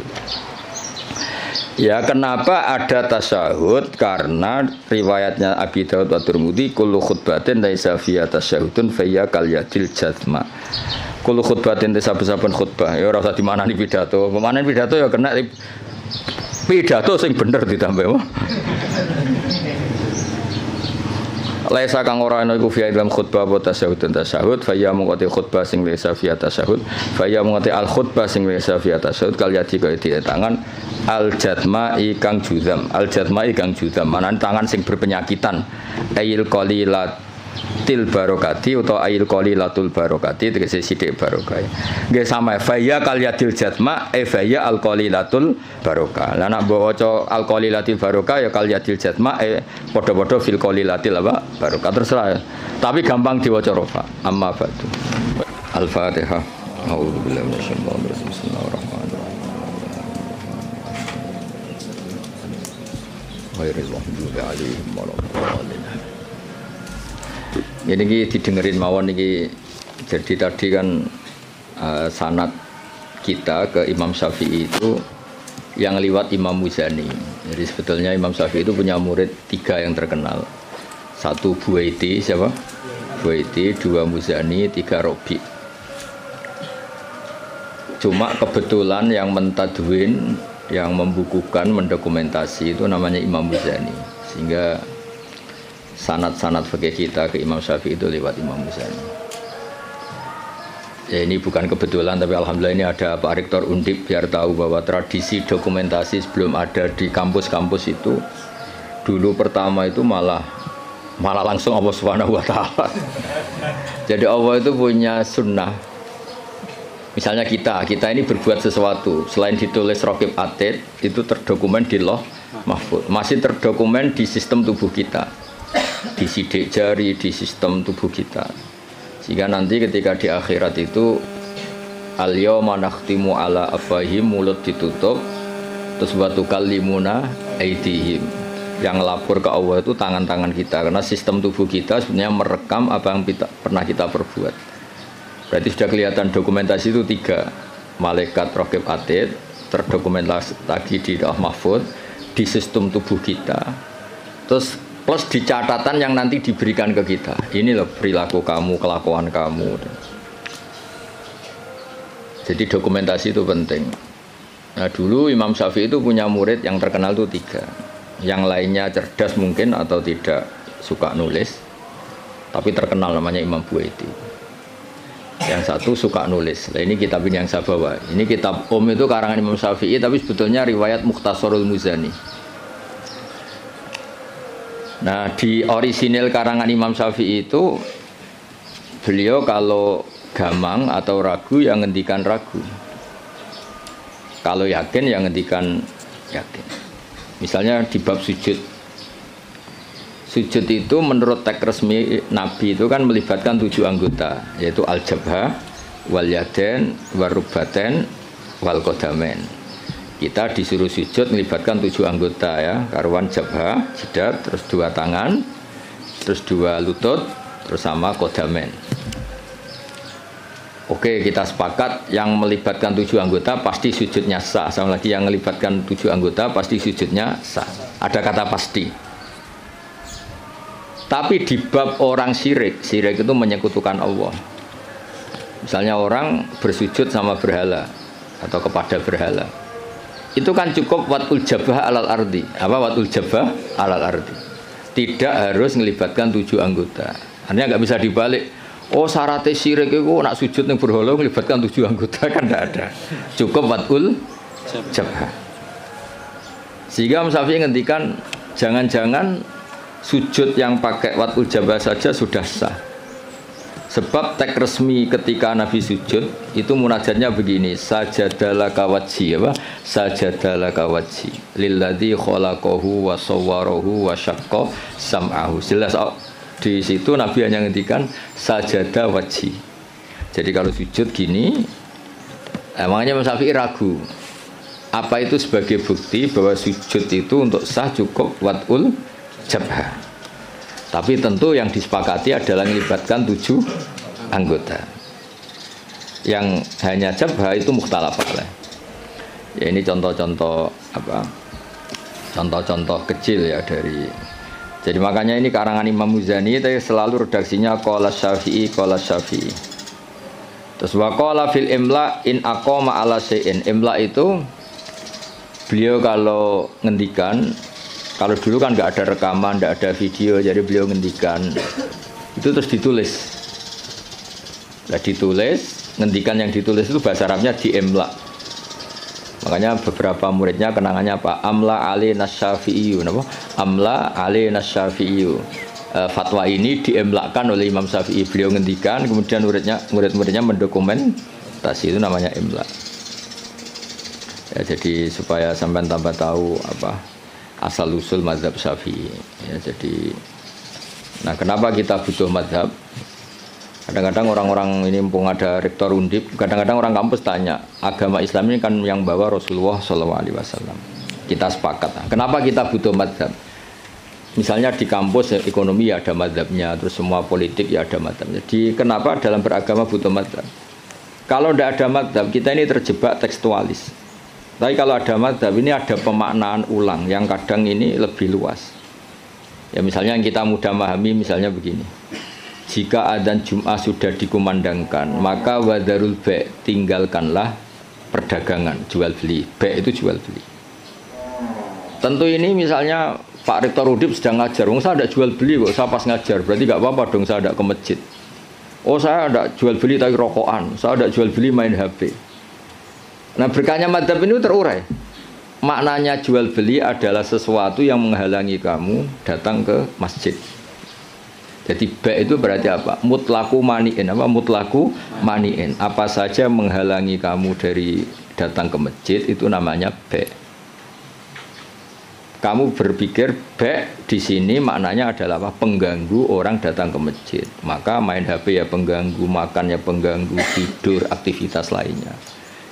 Speaker 1: Ya kenapa ada tasyahud? Karena riwayatnya Abi Dawud wa Tirmidzi kullu khutbatin laisa fiha tasyahudun fa hiya kal yadil jazma. Kullu khutbatin saben-saben khutbah ya ora usah dimanani pidato. Pemanen pidato ya kena pidato sing bener ditambah. Laisa kang ora ana iku fi dalam khutbah apa tasyahud fa ya mungkoti khutbah sing laisa fi tasyahud fa ya mungkoti al khutbah sing laisa fi tasyahud kal yadi kaya di tangan al jatma'i kang juzam manan tangan sing berpenyakitan ayil qalilatil barokati utawa ayil qalilatul barokati tegese sithik barokah nggih sama fa ya kal yadil jatma fa ya al qalilatul barokah lan nek waca al qalilatil barokah ya kal yadil jatma padha-padha fil qalilatil apa barokah terserah tapi gampang diwaca rofa amma ba'du al-fatihah a'udzubillahi minasyaitonir rajim bismillahirrahmanirrahim ghairil maghdubi 'alaihim waladdallin. Ini didengerin mawon niki. Jadi tadi kan sanad kita ke Imam Syafi'i itu yang liwat Imam Muzani. Jadi sebetulnya Imam Syafi'i itu punya murid 3 yang terkenal. 1 Buwaiti, siapa? Buwaiti, 2 Muzani, 3 Robi. Cuma kebetulan yang mentadwin, yang membukukan, mendokumentasi itu namanya Imam Muzani. Sehingga sanad-sanad fikih kita ke Imam Syafi'i itu lewat Imam Muzani. Ya ini bukan kebetulan, tapi alhamdulillah ini ada Pak Rektor Undip biar tahu bahwa tradisi dokumentasi sebelum ada di kampus-kampus itu dulu pertama itu malah langsung Allah Subhanahu wa taala. Jadi Allah itu punya sunnah. Misalnya kita ini berbuat sesuatu selain ditulis Raqib Atid itu terdokumen di Lauh Mahfuz, masih terdokumen di sistem tubuh kita, di sidik jari, di sistem tubuh kita. Sehingga nanti ketika di akhirat itu al-yawma nakhtimu ala afwahihim, mulut ditutup, terus wa tukallimuna aydihim. Yang lapor ke Allah itu tangan-tangan kita, karena sistem tubuh kita sebenarnya merekam apa yang pernah kita perbuat. Berarti sudah kelihatan dokumentasi itu 3. Malaikat Raqib Atid terdokumentasi lagi di Lauh Mahfuz, di sistem tubuh kita. Terus plus di catatan yang nanti diberikan ke kita. Ini loh perilaku kamu, kelakuan kamu. Jadi dokumentasi itu penting. Nah dulu Imam Syafi'i itu punya murid yang terkenal itu 3. Yang lainnya cerdas mungkin atau tidak suka nulis, tapi terkenal namanya Imam Buaiti. Yang satu suka nulis. Nah ini kitab ini yang saya bawa. Ini kitab itu karangan Imam Syafi'i, tapi sebetulnya riwayat Mukhtasarul Muzani. Nah di orisinil karangan Imam Syafi'i itu beliau kalau gamang atau ragu yang ngendikan ragu, kalau yakin yang ngendikan yakin. Misalnya di bab sujud itu menurut teks resmi Nabi itu kan melibatkan 7 anggota, yaitu al-jabhah, wal yaden, warubaten, wal qadamen. Kita disuruh sujud melibatkan 7 anggota ya, karuan jabhah, jidat, terus 2 tangan, terus 2 lutut, terus sama qadamen. Oke, kita sepakat yang melibatkan 7 anggota pasti sujudnya sah. Sama lagi yang melibatkan 7 anggota pasti sujudnya sah. Ada kata pasti. Tapi di bab orang syirik itu menyekutukan Allah. Misalnya orang bersujud sama berhala atau kepada berhala. Itu kan cukup watul jabah alal ardi. Apa watul jabah alal ardi? Tidak harus melibatkan 7 anggota. Artinya nggak bisa dibalik. Oh syaratnya syirik itu nak sujud yang berhala melibatkan 7 anggota kan tidak ada. Cukup watul jabah. Sehingga Imam Syafi'i ngendikan jangan-jangan sujud yang pakai watul jabah saja sudah sah. Sebab teks resmi ketika Nabi sujud itu munajatnya begini, sajadalaka wajhi apa? Sajadalaka wajhi lilladzi khalaqahu wa sawwarahu wa syaqqa sam'ahu. Jelas di situ Nabi hanya ngendikan sajada wajhi. Jadi kalau sujud gini, makanya Imam Syafi'i ragu. Apa itu sebagai bukti bahwa sujud itu untuk sah cukup watul jabhah. Tapi tentu yang disepakati adalah melibatkan 7 anggota. Yang hanya jabhah itu mukhtalaf alaih. Ya ini contoh-contoh apa? Contoh-contoh kecil ya dari. Jadi makanya ini karangan Imam Muzani itu selalu redaksinya qala Syafi'i qala Syafi'i. Terus wa qala fil imla in aqama ala syai'in. Imla itu beliau kalau ngendikan, kalau dulu kan nggak ada rekaman, nggak ada video, jadi beliau ngendikan itu terus ditulis. Nah ditulis, ngendikan yang ditulis itu bahasa Arabnya di imla. Makanya beberapa muridnya kenangannya apa? Amla ali nasyafi'iyu, apa? Amla ali nasyafi'iyu. Fatwa ini diemlakkan oleh Imam Syafi'i. Beliau ngendikan, kemudian murid-muridnya mendokumentasi, itu namanya imla. Ya, jadi supaya sampai tambah tahu apa asal usul mazhab Syafi'i. Ya, jadi, nah kenapa kita butuh mazhab? Kadang-kadang orang-orang ini mumpung ada rektor Undip, kadang-kadang orang kampus tanya, agama Islam ini kan yang bawa Rasulullah SAW. Kita sepakat. Kenapa kita butuh mazhab? Misalnya di kampus ya, ekonomi ya ada mazhabnya, terus semua politik ya ada mazhabnya. Jadi kenapa dalam beragama butuh mazhab? Kalau tidak ada mazhab, kita ini terjebak tekstualis. Tapi kalau ada mazhab ini ada pemaknaan ulang yang kadang ini lebih luas. Ya misalnya yang kita mudah memahami misalnya begini. Jika adzan Jum'ah sudah dikumandangkan, maka wadarul bai', tinggalkanlah perdagangan, jual beli. Bai' itu jual beli. Tentu ini misalnya Pak Rektor Udip sedang ngajar, saya tidak jual beli kok, saya pas ngajar, berarti nggak apa-apa dong saya tidak ke masjid. Oh saya tidak jual beli tapi rokokan, saya tidak jual beli main HP. Nah berkahnya madzhab ini terurai. Maknanya jual beli adalah sesuatu yang menghalangi kamu datang ke masjid. Jadi bai' itu berarti apa? Mutlaku mani'in. Apa mutlaku mani'in? Apa saja menghalangi kamu dari datang ke masjid itu namanya bai'. Kamu berpikir bai' di sini maknanya adalah apa? Pengganggu orang datang ke masjid. Maka main HP ya pengganggu, makan ya pengganggu, tidur, aktivitas lainnya.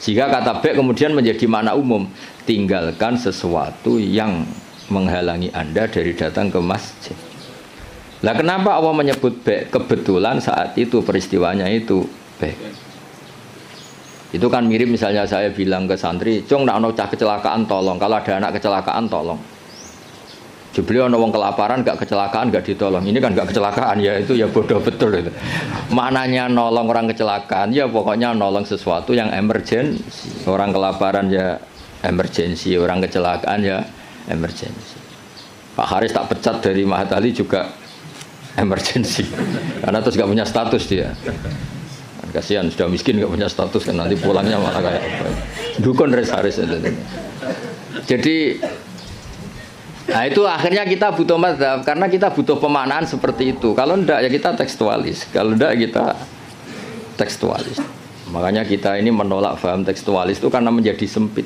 Speaker 1: Sehingga kata bai' kemudian menjadi makna umum. Tinggalkan sesuatu yang menghalangi Anda dari datang ke masjid. Lah kenapa Allah menyebut bai'? Kebetulan saat itu peristiwanya itu bai'. Itu kan mirip misalnya saya bilang ke santri, "Cung, nak ono cah kecelakaan tolong. Kalau ada anak kecelakaan tolong." Jebule ana wong kelaparan gak kecelakaan gak ditolong. Ini kan gak kecelakaan ya itu ya bodoh betul itu. Maknanya nolong orang kecelakaan ya pokoknya nolong sesuatu yang emergensi. Orang kelaparan ya emergensi, orang kecelakaan ya emergensi. Pak Haris tak pecat dari Mahatali juga emergensi. Karena terus gak punya status dia. Kasihan sudah miskin gak punya status kan nanti pulangnya malah kayak apa. Dukun Haris itu. Jadi nah itu akhirnya kita butuh mazhab karena kita butuh pemaknaan seperti itu. Kalau enggak ya kita tekstualis. Kalau enggak kita tekstualis. Makanya kita ini menolak paham tekstualis itu karena menjadi sempit.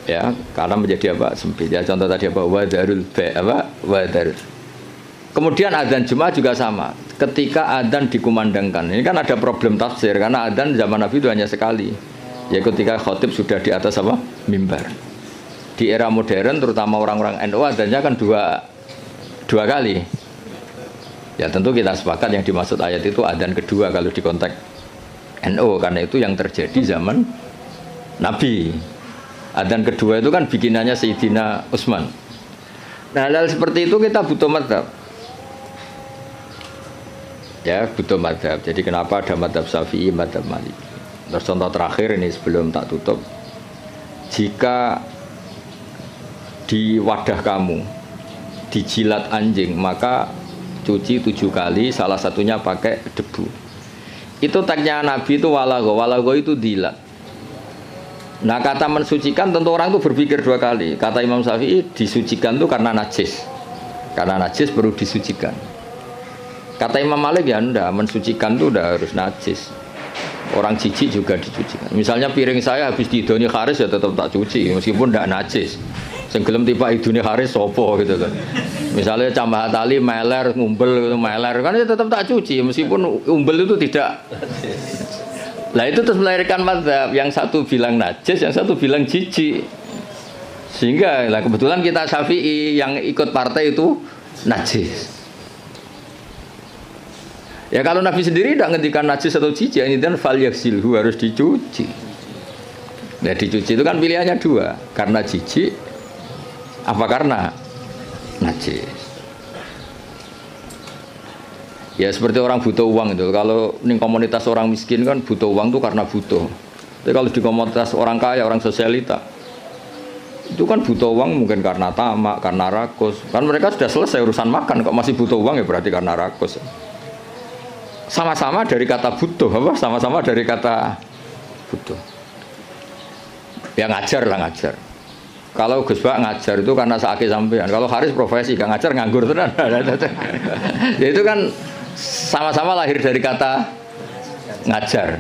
Speaker 1: Ya, karena menjadi apa? Sempit. Ya contoh tadi apa? Wadarul wadarul. Kemudian adzan Jumat juga sama. Ketika adzan dikumandangkan. Ini kan ada problem tafsir karena adzan zaman Nabi itu hanya sekali. Ya ketika khotib sudah di atas apa? Mimbar. Di era modern terutama orang-orang NU adanya kan dua kali. Ya tentu kita sepakat yang dimaksud ayat itu adzan kedua kalau di konteks NU karena itu yang terjadi zaman Nabi. Adzan kedua itu kan bikinannya Sayyidina Utsman. Nah hal seperti itu kita butuh mazhab. Ya butuh mazhab. Jadi kenapa ada mazhab Syafi'i, mazhab Maliki. Terus contoh terakhir ini sebelum tak tutup. Jika di wadah kamu dijilat anjing maka cuci 7 kali, salah satunya pakai debu. Itu tagnya Nabi itu walago itu dilat. Nah kata mensucikan tentu orang itu berpikir 2 kali. Kata Imam Syafi'i disucikan itu karena najis perlu disucikan. Kata Imam Malik ya enggak, mensucikan itu udah harus najis. Orang jijik juga dicucikan. Misalnya piring saya habis didoni Haris ya tetap tak cuci meskipun enggak najis. Senggelem tiba idune Haris sopo gitu kan. Misalnya Cambah Tali meler ngumbel gitu meler kan ya tetap tak cuci meskipun umbel itu tidak. Lah itu terus melahirkan mazhab yang satu bilang najis, yang satu bilang jijik. Sehingga lah kebetulan kita Syafi'i yang ikut partai itu najis. Ya kalau Nabi sendiri tidak ngendikan najis atau jijik, ini dan fal yaksilhu harus dicuci. Nah dicuci itu kan pilihannya 2, karena jijik apa karena najis. Ya seperti orang butuh uang itu. Kalau di komunitas orang miskin kan butuh uang itu karena butuh. Tapi kalau di komunitas orang kaya, orang sosialita itu kan butuh uang mungkin karena tamak, karena rakus. Kan mereka sudah selesai urusan makan, kok masih butuh uang ya berarti karena rakus. Sama-sama dari kata butuh, apa? Sama-sama dari kata butuh. Ya ngajar lah ngajar. Kalau Gus Bak ngajar itu karena sakit sampean. Kalau Haris profesi gak ngajar nganggur tenan. Ya itu kan sama-sama lahir dari kata ngajar.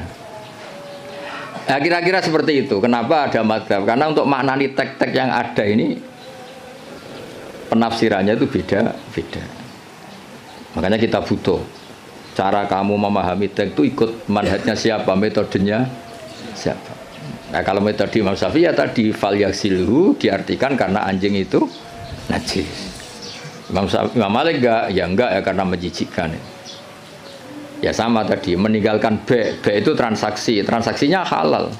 Speaker 1: Nah kira-kira seperti itu. Kenapa ada mazhab? Karena untuk maknani tek-tek yang ada ini penafsirannya itu beda-beda. Makanya kita butuh cara kamu memahami tek itu ikut manhajnya siapa, metodenya siapa. Nah kalau metode Imam Syafi'i ya tadi fal yaksilhu diartikan karena anjing itu najis. Imam Malik enggak ya karena menjijikkan. Ya sama tadi meninggalkan B itu transaksinya halal.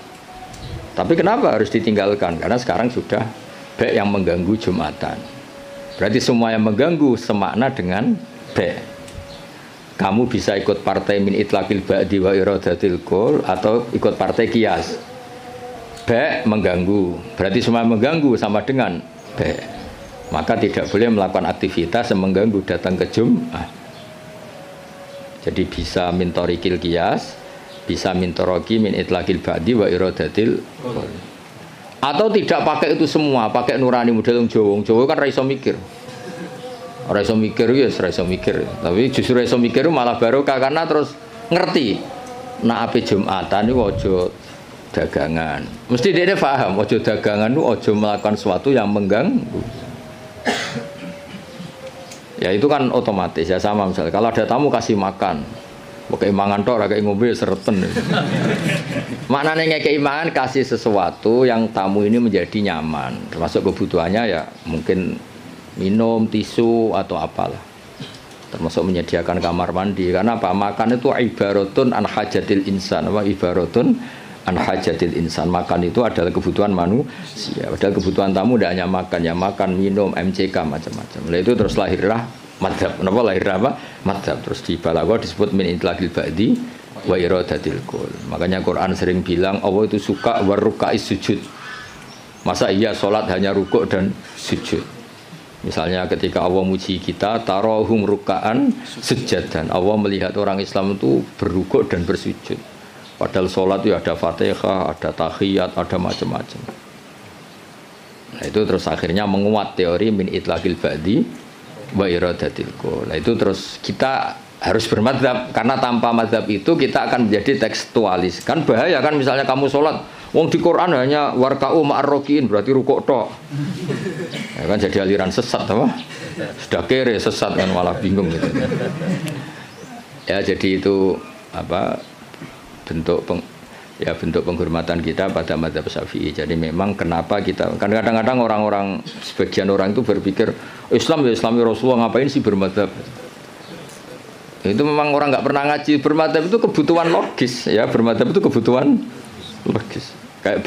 Speaker 1: Tapi kenapa harus ditinggalkan? Karena sekarang sudah B yang mengganggu Jumatan. Berarti semua yang mengganggu semakna dengan B. Kamu bisa ikut partai min itlaqil ba'di wa iradatil qul atau ikut partai qiyas. B mengganggu, berarti semua mengganggu sama dengan B. Maka tidak boleh melakukan aktivitas yang mengganggu datang ke Jumat. Jadi bisa min thariqil qiyas, bisa min thariqi min itlaqil ba'di wa iradatil qul. Atau tidak pakai itu semua, pakai nurani model Jawa kan ra iso mikir. Ora iso mikir ya ora iso mikir. Tapi justru iso mikir malah barokah karena terus ngerti. Nah ape Jumatan niku aja dagangan. Mesti dia paham aja dagangan itu aja melakukan sesuatu yang mengganggu. Ya itu kan otomatis ya sama misalnya kalau ada tamu kasih makan. Pakai mangan tok ora kayak ngombe sereten. Maknanya ngekei mangan kasih sesuatu yang tamu ini menjadi nyaman. Termasuk kebutuhannya ya mungkin minum, tisu atau apalah. Termasuk menyediakan kamar mandi karena apa? Makan itu ibaratun an hajatil insan, apa ibaratun an hajatil insan. Makan itu adalah kebutuhan manusia. Padahal kebutuhan tamu tidak hanya makan, ya makan, minum, MCK macam-macam. Nah itu terus lahirlah madhab. Kenapa lahir apa? Madhab. Terus di balaghah disebut min intlaqil ba'di wa iradatil kul. Makanya Quran sering bilang Allah itu suka warukais sujud. Masa iya sholat hanya rukuk dan sujud? Misalnya ketika Allah muji kita, tarahum ruka'an sujadan. Allah melihat orang Islam itu berrukuk dan bersujud. Padahal sholat itu ada Fatihah, ada tahiyat, ada macam-macam. Nah itu terus akhirnya menguat teori min itlaqil ba'di wa iradatil kul. Nah itu terus kita harus bermadzhab, karena tanpa madzhab itu kita akan menjadi tekstualis. Kan bahaya kan misalnya kamu sholat, wong di Quran hanya warka'u ma'arrokiin, berarti rukuk tok. Ya kan jadi aliran sesat apa? Sudah kere sesat kan malah bingung gitu. Ya jadi itu apa bentuk penghormatan kita pada madzhab Syafi'i. Jadi memang kenapa kita kan kadang-kadang orang-orang sebagian orang itu berpikir Islam ya Islami Rasulullah, ngapain sih bermadzhab? Itu memang orang nggak pernah ngaji. Bermadzhab itu kebutuhan logis ya, bermadzhab itu kebutuhan logis. Kayak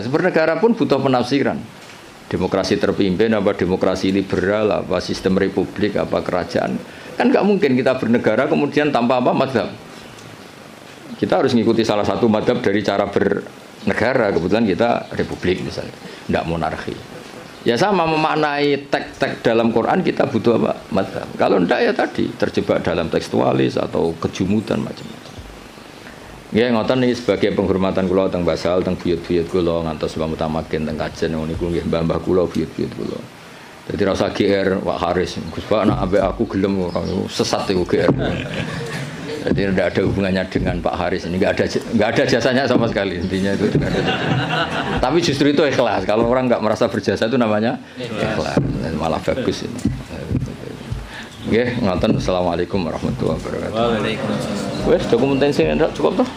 Speaker 1: bernegara pun butuh penafsiran. Demokrasi terpimpin apa demokrasi liberal, apa sistem republik, apa kerajaan. Kan nggak mungkin kita bernegara kemudian tanpa apa madzhab. Kita harus mengikuti salah satu madzhab dari cara bernegara. Kebetulan kita republik misalnya, nggak monarki. Ya sama memaknai teks-teks dalam Quran kita butuh apa? Madzhab. Kalau enggak ya tadi terjebak dalam tekstualis atau kejumudan macam-macam. Ya ngoten niki sebagai penghormatan kula teng Basal, teng buyut-buyut kula ngantos Mbah Mutamakin teng Kajen niku nggih mbah-mbah kula buyut-buyut kula. Dadi ra usah GR Pak Haris. Gus Pak nek ambek aku gelem ora sesat iku GR. Jadi tidak ada hubungannya dengan Pak Haris ini, nggak ada jasanya sama sekali, intinya itu tidak ada jasanya. Tapi justru itu ikhlas. Kalau orang nggak merasa berjasa itu namanya ikhlas, malah bagus ini. Oke, ngoten. Assalamualaikum warahmatullahi wabarakatuh.
Speaker 2: Waalaikumsalam.
Speaker 1: Wes dokumentasi cukup toh?